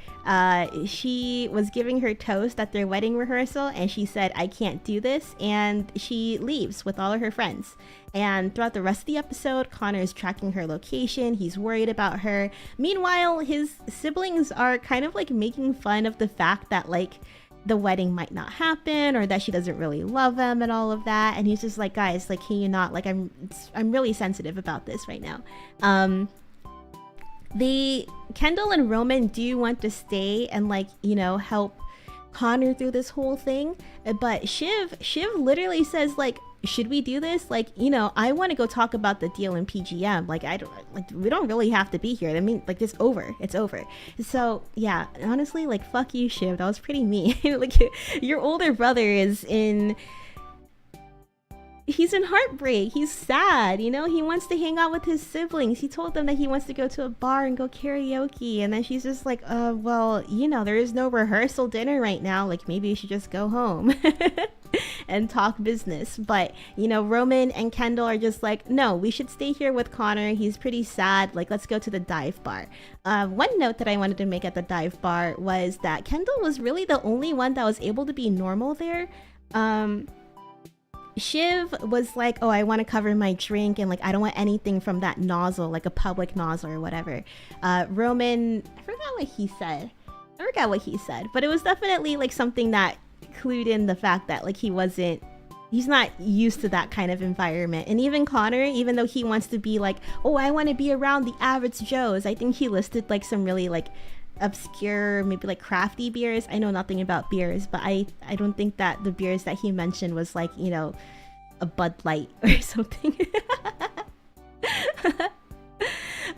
she was giving her toast at their wedding rehearsal, and she said, I can't do this, and she leaves with all of her friends. And throughout the rest of the episode, Connor's tracking her location, he's worried about her. Meanwhile, his siblings are kind of like making fun of the fact that like the wedding might not happen, or that she doesn't really love him and all of that. And he's just like, guys, like, can you not, like, I'm really sensitive about this right now. Kendall and Roman do want to stay and like, you know, help Connor through this whole thing, but Shiv literally says like, should we do this? Like, you know, I want to go talk about the deal in PGM. Like, we don't really have to be here. I mean, like, it's over. So yeah, honestly, like, fuck you, Shiv. That was pretty mean. Like, your older brother he's in heartbreak. He's sad, you know? He wants to hang out with his siblings. He told them that he wants to go to a bar and go karaoke. And then she's just like, well, you know, there is no rehearsal dinner right now. Like, maybe you should just go home and talk business. But, you know, Roman and Kendall are just like, no, we should stay here with Connor. He's pretty sad. Like, let's go to the dive bar. One note that I wanted to make at the dive bar was that Kendall was really the only one that was able to be normal there. Shiv was like, oh, I want to cover my drink and like I don't want anything from that nozzle, like a public nozzle or whatever. Roman, I forgot what he said, but it was definitely like something that clued in the fact that like he's not used to that kind of environment. And even Connor, even though he wants to be like, oh, I want to be around the average Joes, I think he listed like some really like obscure, maybe like crafty beers. I know nothing about beers, but I don't think that the beers that he mentioned was like, you know, a Bud Light or something.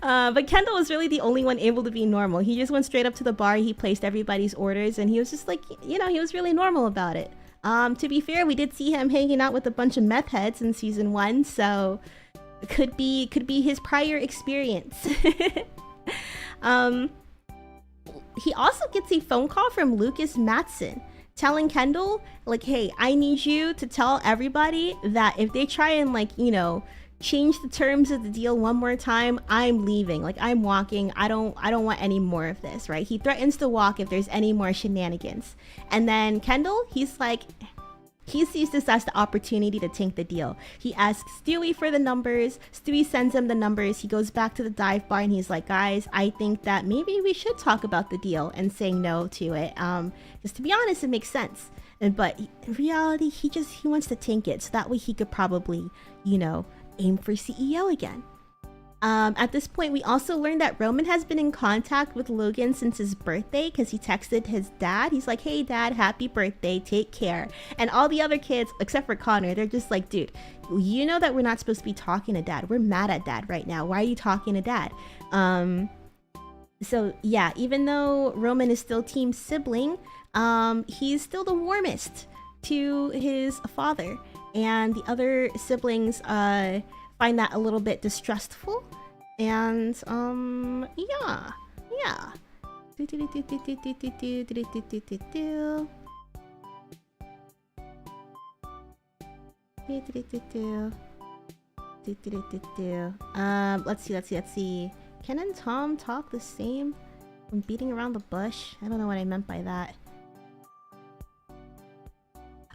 But Kendall was really the only one able to be normal. He just went straight up to the bar, he placed everybody's orders, and he was just like, you know, he was really normal about it. To be fair, we did see him hanging out with a bunch of meth heads in season 1, so it could be his prior experience. He also gets a phone call from Lucas Matson telling Kendall, like, hey, I need you to tell everybody that if they try and, like, you know, change the terms of the deal one more time, I'm leaving. Like, I'm walking. I don't want any more of this, right? He threatens to walk if there's any more shenanigans. And then Kendall, he's like, he sees this as the opportunity to tank the deal. He asks Stewie for the numbers. Stewie sends him the numbers. He goes back to the dive bar and he's like, guys, I think that maybe we should talk about the deal, and saying no to it. Because to be honest, it makes sense. But in reality, he wants to tank it so that way he could probably, you know, aim for CEO again. At this point, we also learned that Roman has been in contact with Logan since his birthday, because he texted his dad. He's like, hey dad, happy birthday, take care. And all the other kids, except for Connor, they're just like, dude, you know that we're not supposed to be talking to dad. We're mad at dad right now. Why are you talking to dad? So yeah, even though Roman is still team sibling, he's still the warmest to his father. And the other siblings find that a little bit distrustful. And yeah. Let's see. Ken and Tom talk the same when beating around the bush? I don't know what I meant by that.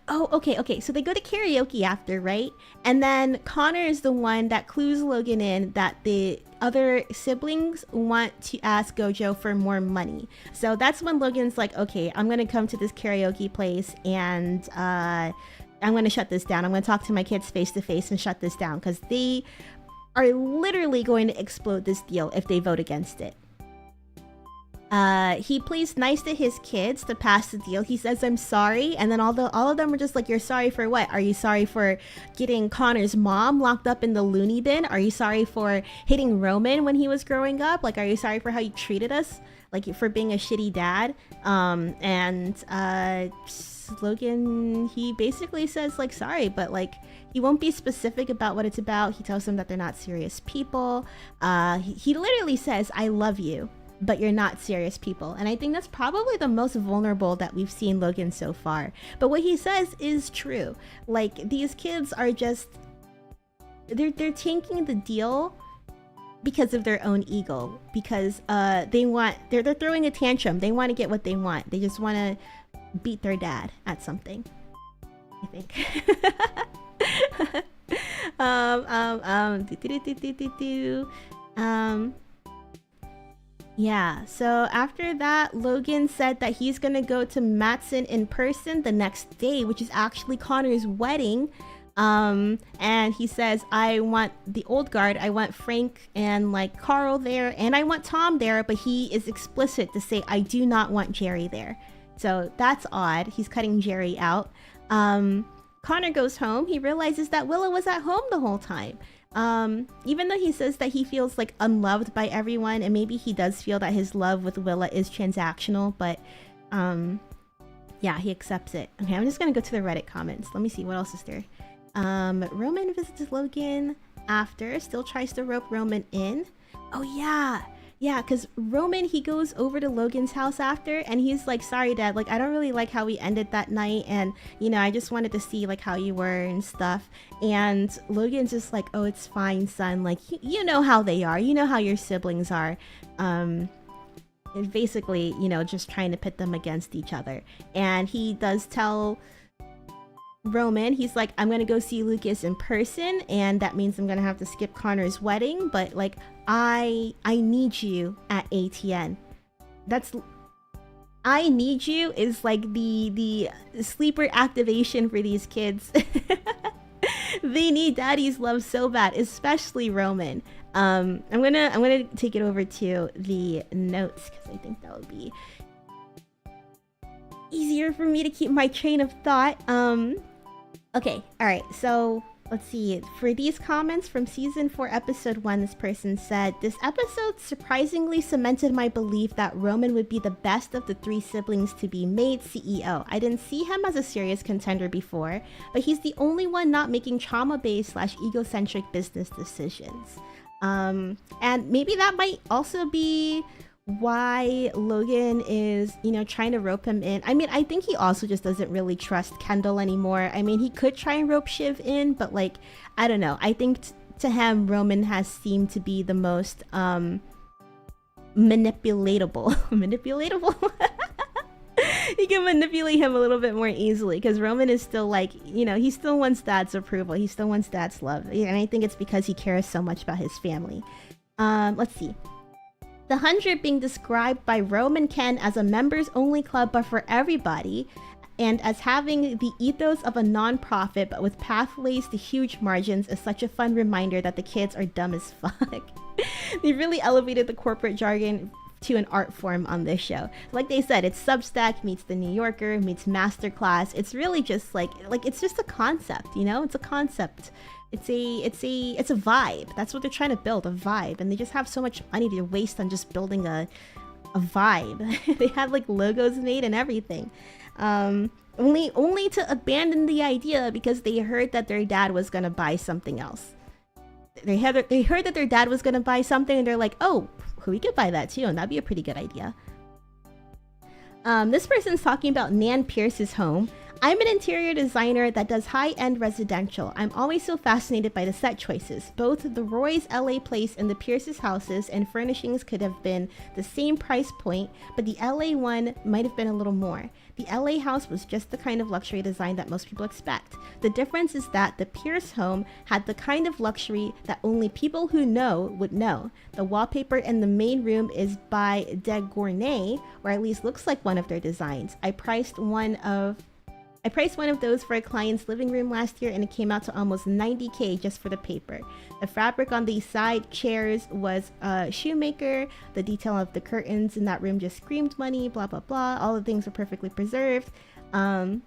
Oh, okay. So they go to karaoke after, right? And then Connor is the one that clues Logan in that the other siblings want to ask Gojo for more money. So that's when Logan's like, okay, I'm gonna come to this karaoke place and I'm gonna shut this down. I'm gonna talk to my kids face to face and shut this down, because they are literally going to explode this deal if they vote against it. He plays nice to his kids to pass the deal. He says, I'm sorry. And then all of them are just like, you're sorry for what? Are you sorry for getting Connor's mom locked up in the loony bin? Are you sorry for hitting Roman when he was growing up? Like, are you sorry for how you treated us? Like, for being a shitty dad? Logan, he basically says, like, sorry, but like, he won't be specific about what it's about. He tells them that they're not serious people. He literally says, I love you, but you're not serious people. And I think that's probably the most vulnerable that we've seen Logan so far. But what he says is true. Like, these kids are just, they're tanking the deal because of their own ego, because they're throwing a tantrum. They want to get what they want. They just want to beat their dad at something, I think. Yeah, so after that, Logan said that he's gonna go to Matson in person the next day, which is actually Connor's wedding. And he says, I want the old guard, I want Frank and like Carl there, and I want Tom there, but he is explicit to say, I do not want Jerry there. So that's odd. He's cutting Jerry out. Connor goes home. He realizes that Willow was at home the whole time. Even though he says that he feels like unloved by everyone, and maybe he does feel that his love with Willa is transactional, but yeah, he accepts it. Okay, I'm just gonna go to the Reddit comments. Let me see, what else is there? Roman visits Logan after, still tries to rope Roman in. Oh yeah, because Roman, he goes over to Logan's house after, and he's like, sorry dad, like I don't really like how we ended that night, and you know, I just wanted to see like how you were and stuff. And Logan's just like, oh, it's fine son, like you know how they are, you know how your siblings are. And basically, you know, just trying to pit them against each other. And he does tell Roman, he's like, I'm gonna go see Lucas in person, and that means I'm gonna have to skip Connor's wedding, but like I need you at ATN. That's I need you is like the sleeper activation for these kids. They need daddy's love so bad, especially Roman. I'm gonna take it over to the notes because I think that would be easier for me to keep my train of thought. Okay, alright, so let's see. For these comments from season 4 episode 1, this person said, this episode surprisingly cemented my belief that Roman would be the best of the 3 siblings to be made CEO. I didn't see him as a serious contender before, but he's the only one not making trauma-based / egocentric business decisions. And maybe that might also be why Logan is, you know, trying to rope him in. I mean, I think he also just doesn't really trust Kendall anymore. I mean, he could try and rope Shiv in, but like, I don't know. I think to him, Roman has seemed to be the most manipulatable. Manipulatable? You can manipulate him a little bit more easily, because Roman is still like, you know, he still wants dad's approval, he still wants dad's love, and I think it's because he cares so much about his family. Let's see. The 100 being described by Rome and Ken as a members-only club but for everybody, and as having the ethos of a non-profit but with pathways to huge margins, is such a fun reminder that the kids are dumb as fuck. They really elevated the corporate jargon to an art form on this show. Like they said, it's Substack meets The New Yorker meets Masterclass. It's really just like it's just a concept, you know? It's a concept. It's a vibe. That's what they're trying to build, a vibe. And they just have so much money to waste on just building a vibe. They have like logos made and everything. Only to abandon the idea because they heard that their dad was gonna buy something else. They heard that their dad was gonna buy something, and they're like, oh, we could buy that too, and that'd be a pretty good idea. This person's talking about Nan Pierce's home. I'm an interior designer that does high-end residential. I'm always so fascinated by the set choices. Both the Roy's LA place and the Pierce's houses and furnishings could have been the same price point, but the LA one might have been a little more. The LA house was just the kind of luxury design that most people expect. The difference is that the Pierce home had the kind of luxury that only people who know would know. The wallpaper in the main room is by De Gournay, or at least looks like one of their designs. I priced one of those for a client's living room last year, and it came out to almost $90K just for the paper. The fabric on the side chairs was Shoemaker. The detail of the curtains in that room just screamed money, blah, blah, blah. All the things are perfectly preserved. I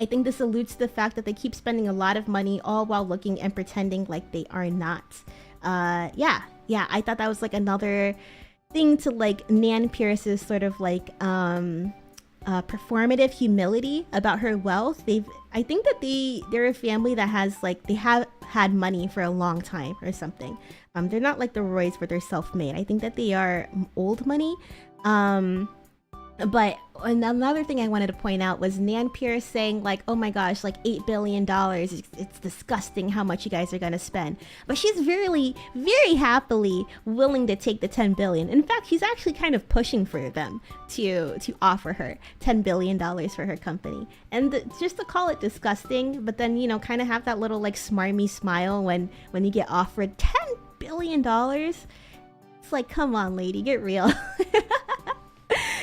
think this alludes to the fact that they keep spending a lot of money all while looking and pretending like they are not. Yeah, I thought that was like another thing to like Nan Pierce's sort of like performative humility about her wealth. I think that they're a family that has like, they have had money for a long time or something. They're not like the Roys where they're self-made. I think that they are old money. But another thing I wanted to point out was Nan Pierce saying like, oh my gosh, like $8 billion, it's disgusting how much you guys are gonna spend. But she's very, very happily willing to take the $10 billion. In fact, she's actually kind of pushing for them to offer her $10 billion for her company. And just to call it disgusting, but then, you know, kind of have that little like smarmy smile when you get offered $10 billion. It's like, come on, lady, get real.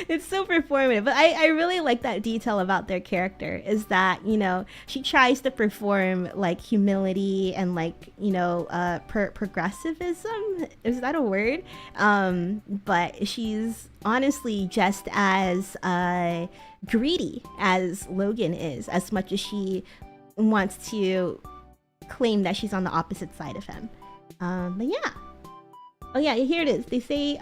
It's so performative, but I really like that detail about their character, is that, you know, she tries to perform like humility and like, you know, progressivism, is that a word? But she's honestly just as greedy as Logan is, as much as she wants to claim that she's on the opposite side of him. But yeah. Oh yeah, here it is. They say,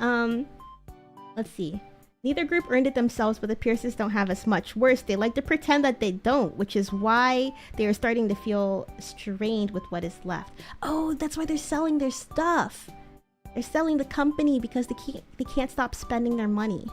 let's see. Neither group earned it themselves, but the Pierces don't have as much. Worse, they like to pretend that they don't, which is why they are starting to feel strained with what is left. Oh, that's why they're selling their stuff. They're selling the company because they can't stop spending their money.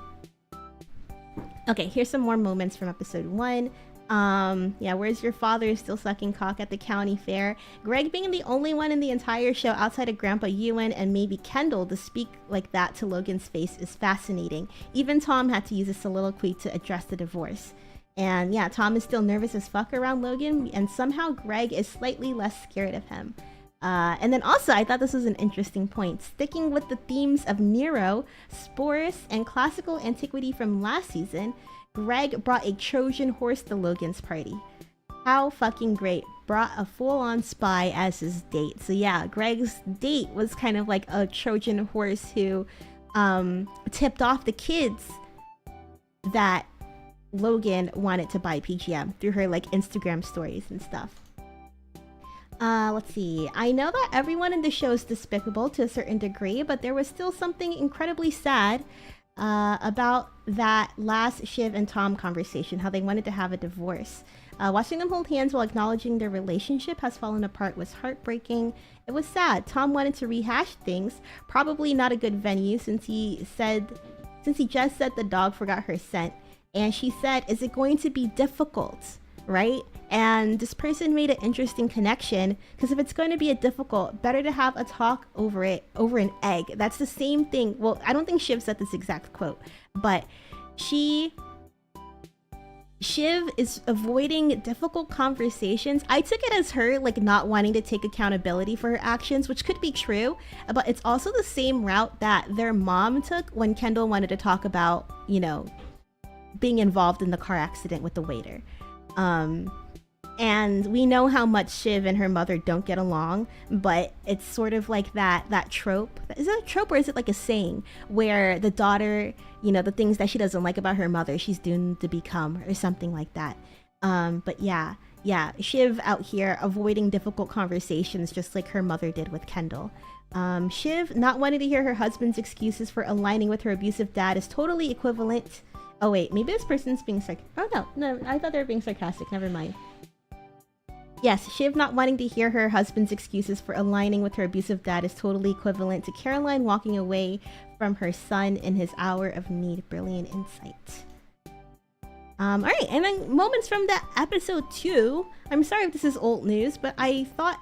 Okay, here's some more moments from episode 1. Yeah, where's your father still sucking cock at the county fair? Greg being the only one in the entire show outside of Grandpa Ewan and maybe Kendall to speak like that to Logan's face is fascinating. Even Tom had to use a soliloquy to address the divorce. And yeah, Tom is still nervous as fuck around Logan, and somehow Greg is slightly less scared of him. And then also, I thought this was an interesting point. Sticking with the themes of Nero, Sporus, and classical antiquity from last season, Greg brought a Trojan horse to Logan's party. How fucking great. Brought a full-on spy as his date. So yeah, Greg's date was kind of like a Trojan horse who tipped off the kids that Logan wanted to buy PGM through her like Instagram stories and stuff. Let's see. I know that everyone in the show is despicable to a certain degree, but there was still something incredibly sad about that last Shiv and Tom conversation, how they wanted to have a divorce. Watching them hold hands while acknowledging their relationship has fallen apart was heartbreaking. It was sad. Tom wanted to rehash things, probably not a good venue since he just said the dog forgot her scent. And she said, is it going to be difficult, right? And this person made an interesting connection, because if it's going to be a difficult, better to have a talk over it, over an egg. That's the same thing. Well, I don't think Shiv said this exact quote, but she Shiv is avoiding difficult conversations. I took it as her like not wanting to take accountability for her actions, which could be true, but it's also the same route that their mom took when Kendall wanted to talk about, you know, being involved in the car accident with the waiter. And we know how much Shiv and her mother don't get along, but it's sort of like that trope. Is it a trope or is it like a saying where the daughter, you know, the things that she doesn't like about her mother, she's doomed to become, or something like that. But yeah, Shiv out here avoiding difficult conversations just like her mother did with Kendall. Shiv not wanting to hear her husband's excuses for aligning with her abusive dad is totally equivalent. Oh wait, maybe this person's being oh no, I thought they were being sarcastic, never mind. Yes, Shiv not wanting to hear her husband's excuses for aligning with her abusive dad is totally equivalent to Caroline walking away from her son in his hour of need. Brilliant insight. Alright, and then moments from the episode 2. I'm sorry if this is old news, but I thought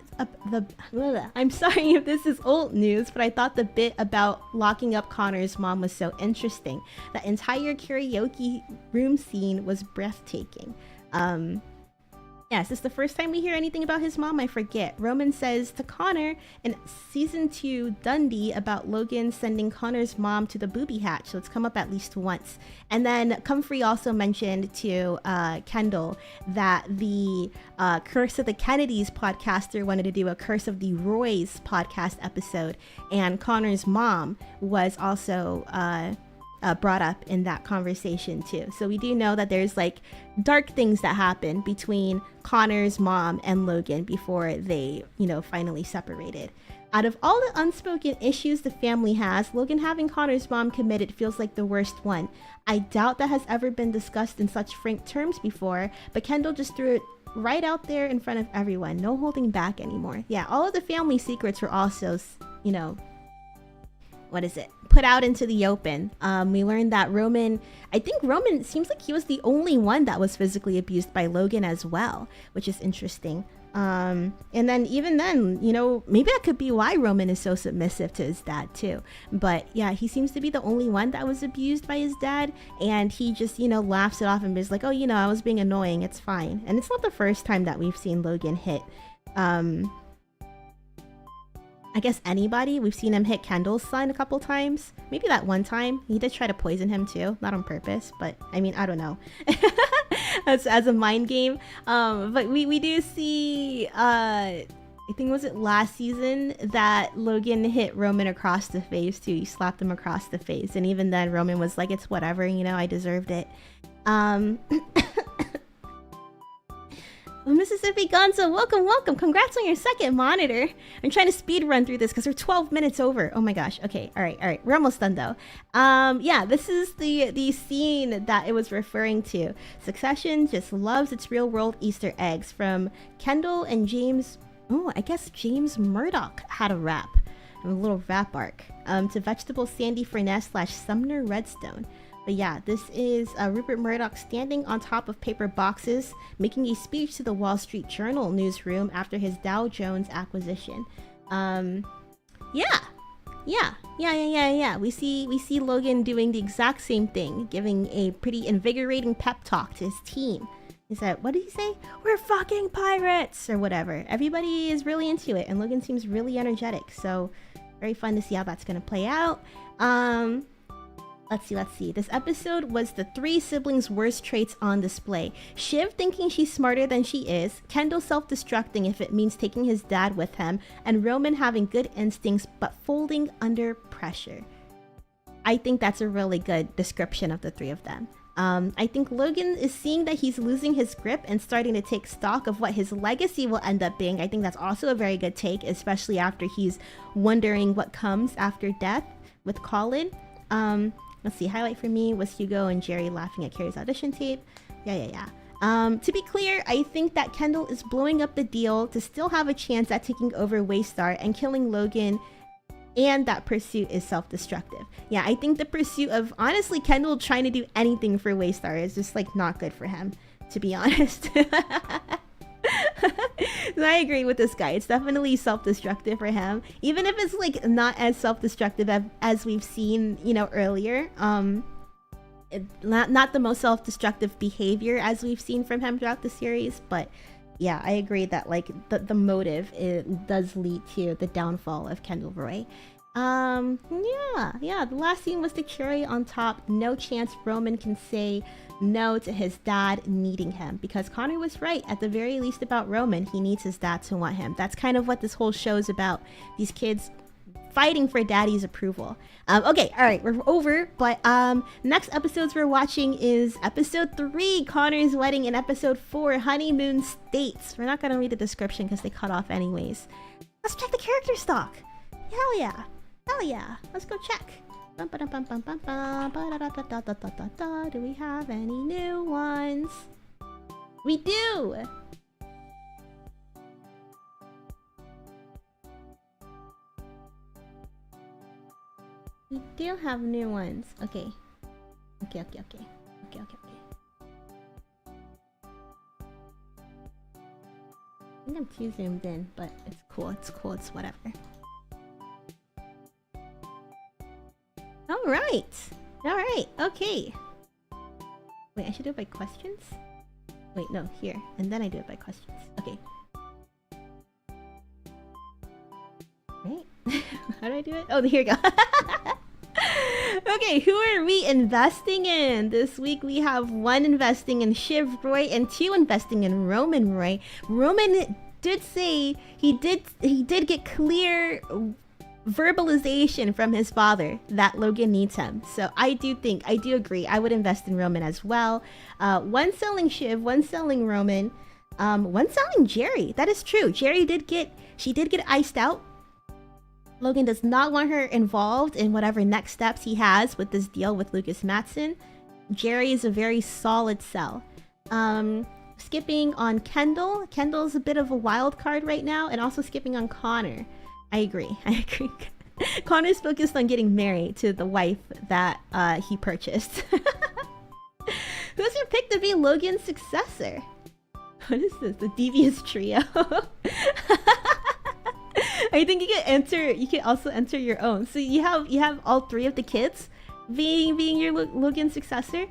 I'm sorry if this is old news, but I thought the bit about locking up Connor's mom was so interesting. That entire karaoke room scene was breathtaking. Yes, this is the first time we hear anything about his mom, I forget. Roman says to Connor in season 2 Dundee about Logan sending Connor's mom to the booby hatch, so it's come up at least once. And then Comfrey also mentioned to Kendall that the Curse of the Kennedys podcaster wanted to do a Curse of the Roys podcast episode, and Connor's mom was also brought up in that conversation too. So we do know that there's like dark things that happen between Connor's mom and Logan before they, you know, finally separated. Out of all the unspoken issues the family has, Logan having Connor's mom committed feels like the worst one. I doubt that has ever been discussed in such frank terms before, but Kendall just threw it right out there in front of everyone. No holding back anymore. Yeah, all of the family secrets were also, you know, put out into the open. We learned that I think Roman seems like he was the only one that was physically abused by Logan as well, which is interesting. And then even then, you know, maybe that could be why Roman is so submissive to his dad too. But yeah, he seems to be the only one that was abused by his dad, and he just, you know, laughs it off and is like, oh, you know, I was being annoying, it's fine. And it's not the first time that we've seen Logan hit I guess anybody. We've seen him hit Kendall's son a couple times. Maybe that one time. He did try to poison him too. Not on purpose, but I mean, I don't know. as a mind game. But we do see, I think was it last season that Logan hit Roman across the face too. He slapped him across the face. And even then Roman was like, it's whatever, you know, I deserved it. Mississippi Gonzo, welcome. Congrats on your second monitor. I'm trying to speed run through this because we're 12 minutes over. Oh my gosh. Okay. All right. We're almost done though. Yeah, this is the scene that it was referring to. Succession just loves its real world Easter eggs from Kendall and James. Oh, I guess James Murdoch had a rap, a little rap arc, to Vegetable Sandy Furness / Sumner Redstone. But yeah, this is Rupert Murdoch standing on top of paper boxes, making a speech to the Wall Street Journal newsroom after his Dow Jones acquisition. Yeah. We see Logan doing the exact same thing, giving a pretty invigorating pep talk to his team. He said, what did he say? We're fucking pirates, or whatever. Everybody is really into it, and Logan seems really energetic. So very fun to see how that's gonna play out. Let's see. This episode was the 3 siblings' worst traits on display. Shiv thinking she's smarter than she is, Kendall self-destructing if it means taking his dad with him, and Roman having good instincts but folding under pressure. I think that's a really good description of the 3 of them. I think Logan is seeing that he's losing his grip and starting to take stock of what his legacy will end up being. I think that's also a very good take, especially after he's wondering what comes after death with Colin. Let's see, highlight for me was Hugo and Jerry laughing at Carrie's audition tape. Yeah. To be clear, I think that Kendall is blowing up the deal to still have a chance at taking over Waystar and killing Logan, and that pursuit is self-destructive. Yeah, I think the pursuit of, honestly, Kendall trying to do anything for Waystar is just, like, not good for him, to be honest. So I agree with this guy. It's definitely self-destructive for him, even if it's like not as self-destructive as we've seen, you know, earlier. not the most self-destructive behavior as we've seen from him throughout the series, but yeah, I agree that like the motive does lead to the downfall of Kendall Roy. Yeah, the last scene was the cherry on top. No chance Roman can say no to his dad needing him, because Connor was right at the very least about Roman. He needs his dad to want him. That's kind of what this whole show is about, these kids fighting for daddy's approval. Okay, all right, we're over, but next episodes we're watching is episode 3, Connor's wedding, and episode 4, honeymoon states. We're not gonna read the description because they cut off anyways. Let's check the character stock. Hell yeah, let's go check. Do we have any new ones? We do! We do have new ones. Okay. Okay. I think I'm too zoomed in, but it's cool, it's whatever. Alright, okay. Wait, I should do it by questions? Wait, no, here. And then I do it by questions. Okay. Right? How do I do it? Oh, here we go. Okay, who are we investing in? This week we have 1 investing in Shiv Roy and 2 investing in Roman Roy. Roman did say he did get clear verbalization from his father that Logan needs him. So I do agree. I would invest in Roman as well. 1 selling Shiv, 1 selling Roman, 1 selling Jerry. That is true. Jerry did get iced out. Logan does not want her involved in whatever next steps he has with this deal with Lucas Matson. Jerry is a very solid sell. Skipping on Kendall. Kendall's a bit of a wild card right now, and also skipping on Connor. I agree. Connor's focused on getting married to the wife that he purchased. Who's your pick to be Logan's successor? What is this? The devious trio? I think you can also enter your own. So you have all 3 of the kids being your Logan successor.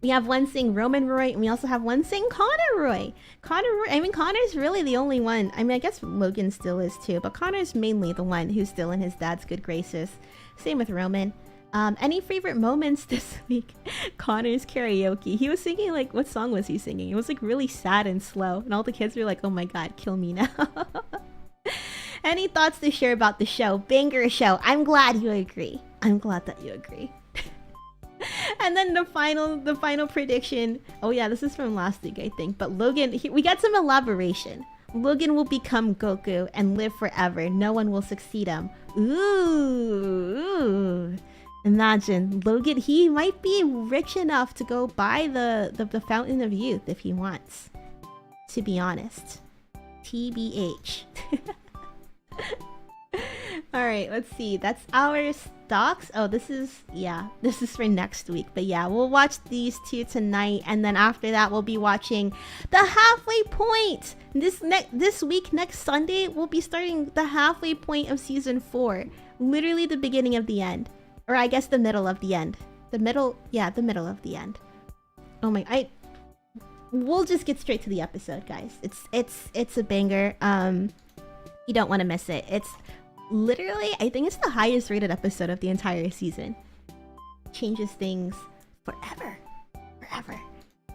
We have 1 saying Roman Roy, and we also have 1 saying Connor Roy. I mean, Connor's really the only one. I mean, I guess Logan still is too, but Connor's mainly the one who's still in his dad's good graces. Same with Roman. Any favorite moments this week? Connor's karaoke. He was singing, like, what song was he singing? It was like really sad and slow, and all the kids were like, oh my god, kill me now. Any thoughts to share about the show? Banger show. I'm glad you agree. I'm glad that you agree. And then the final prediction. Oh yeah, this is from last week, I think. But Logan, we got some elaboration. Logan will become Goku and live forever. No one will succeed him. Ooh. Imagine Logan. He might be rich enough to go buy the Fountain of Youth if he wants. To be honest, TBH. Alright, let's see. That's our stocks. Oh, this is for next week. But yeah, we'll watch these 2 tonight, and then after that we'll be watching The Halfway Point. This week, next Sunday, we'll be starting The Halfway Point of season 4. Literally the beginning of the end. Or I guess the middle of the end. The middle of the end. Oh my, we'll just get straight to the episode, guys. It's a banger. You don't want to miss it. It's literally, I think it's the highest rated episode of the entire season. Changes things forever.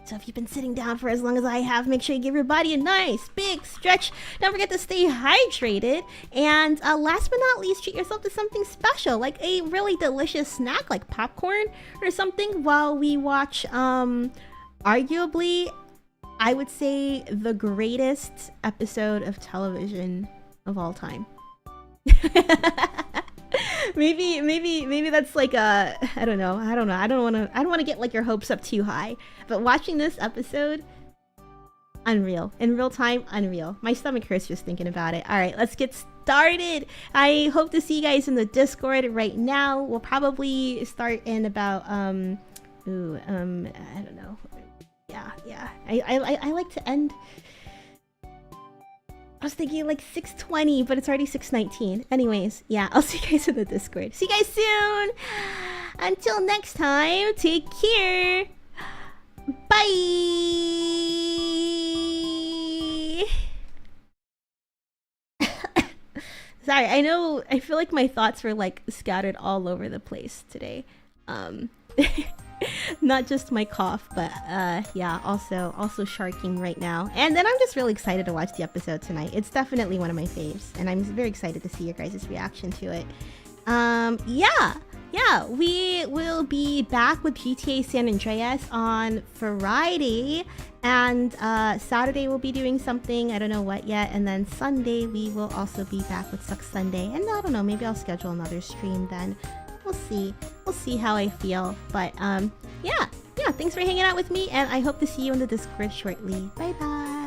So if you've been sitting down for as long as I have, make sure you give your body a nice big stretch. Don't forget to stay hydrated. And last but not least, treat yourself to something special, like a really delicious snack like popcorn or something, while we watch arguably, I would say, the greatest episode of television of all time. maybe that's like a I don't want to get like your hopes up too high, but watching this episode, unreal. In real time, unreal. My stomach hurts just thinking about it. All right, let's get started. I hope to see you guys in the Discord right now. We'll probably start in about I don't know. Yeah. I like to end. I was thinking like 6:20, but it's already 6:19. Anyways, yeah, I'll see you guys in the Discord. See you guys soon! Until next time, take care. Bye. Sorry, I feel like my thoughts were like scattered all over the place today. Not just my cough, but yeah, also sharking right now. And then I'm just really excited to watch the episode tonight. It's definitely one of my faves, and I'm very excited to see your guys' reaction to it. Yeah, we will be back with GTA San Andreas on Friday, and Saturday we'll be doing something, I don't know what yet, and then Sunday we will also be back with Suck Sunday, and I don't know, maybe I'll schedule another stream then. We'll see how I feel, but yeah, thanks for hanging out with me, and I hope to see you in the Discord shortly. Bye bye.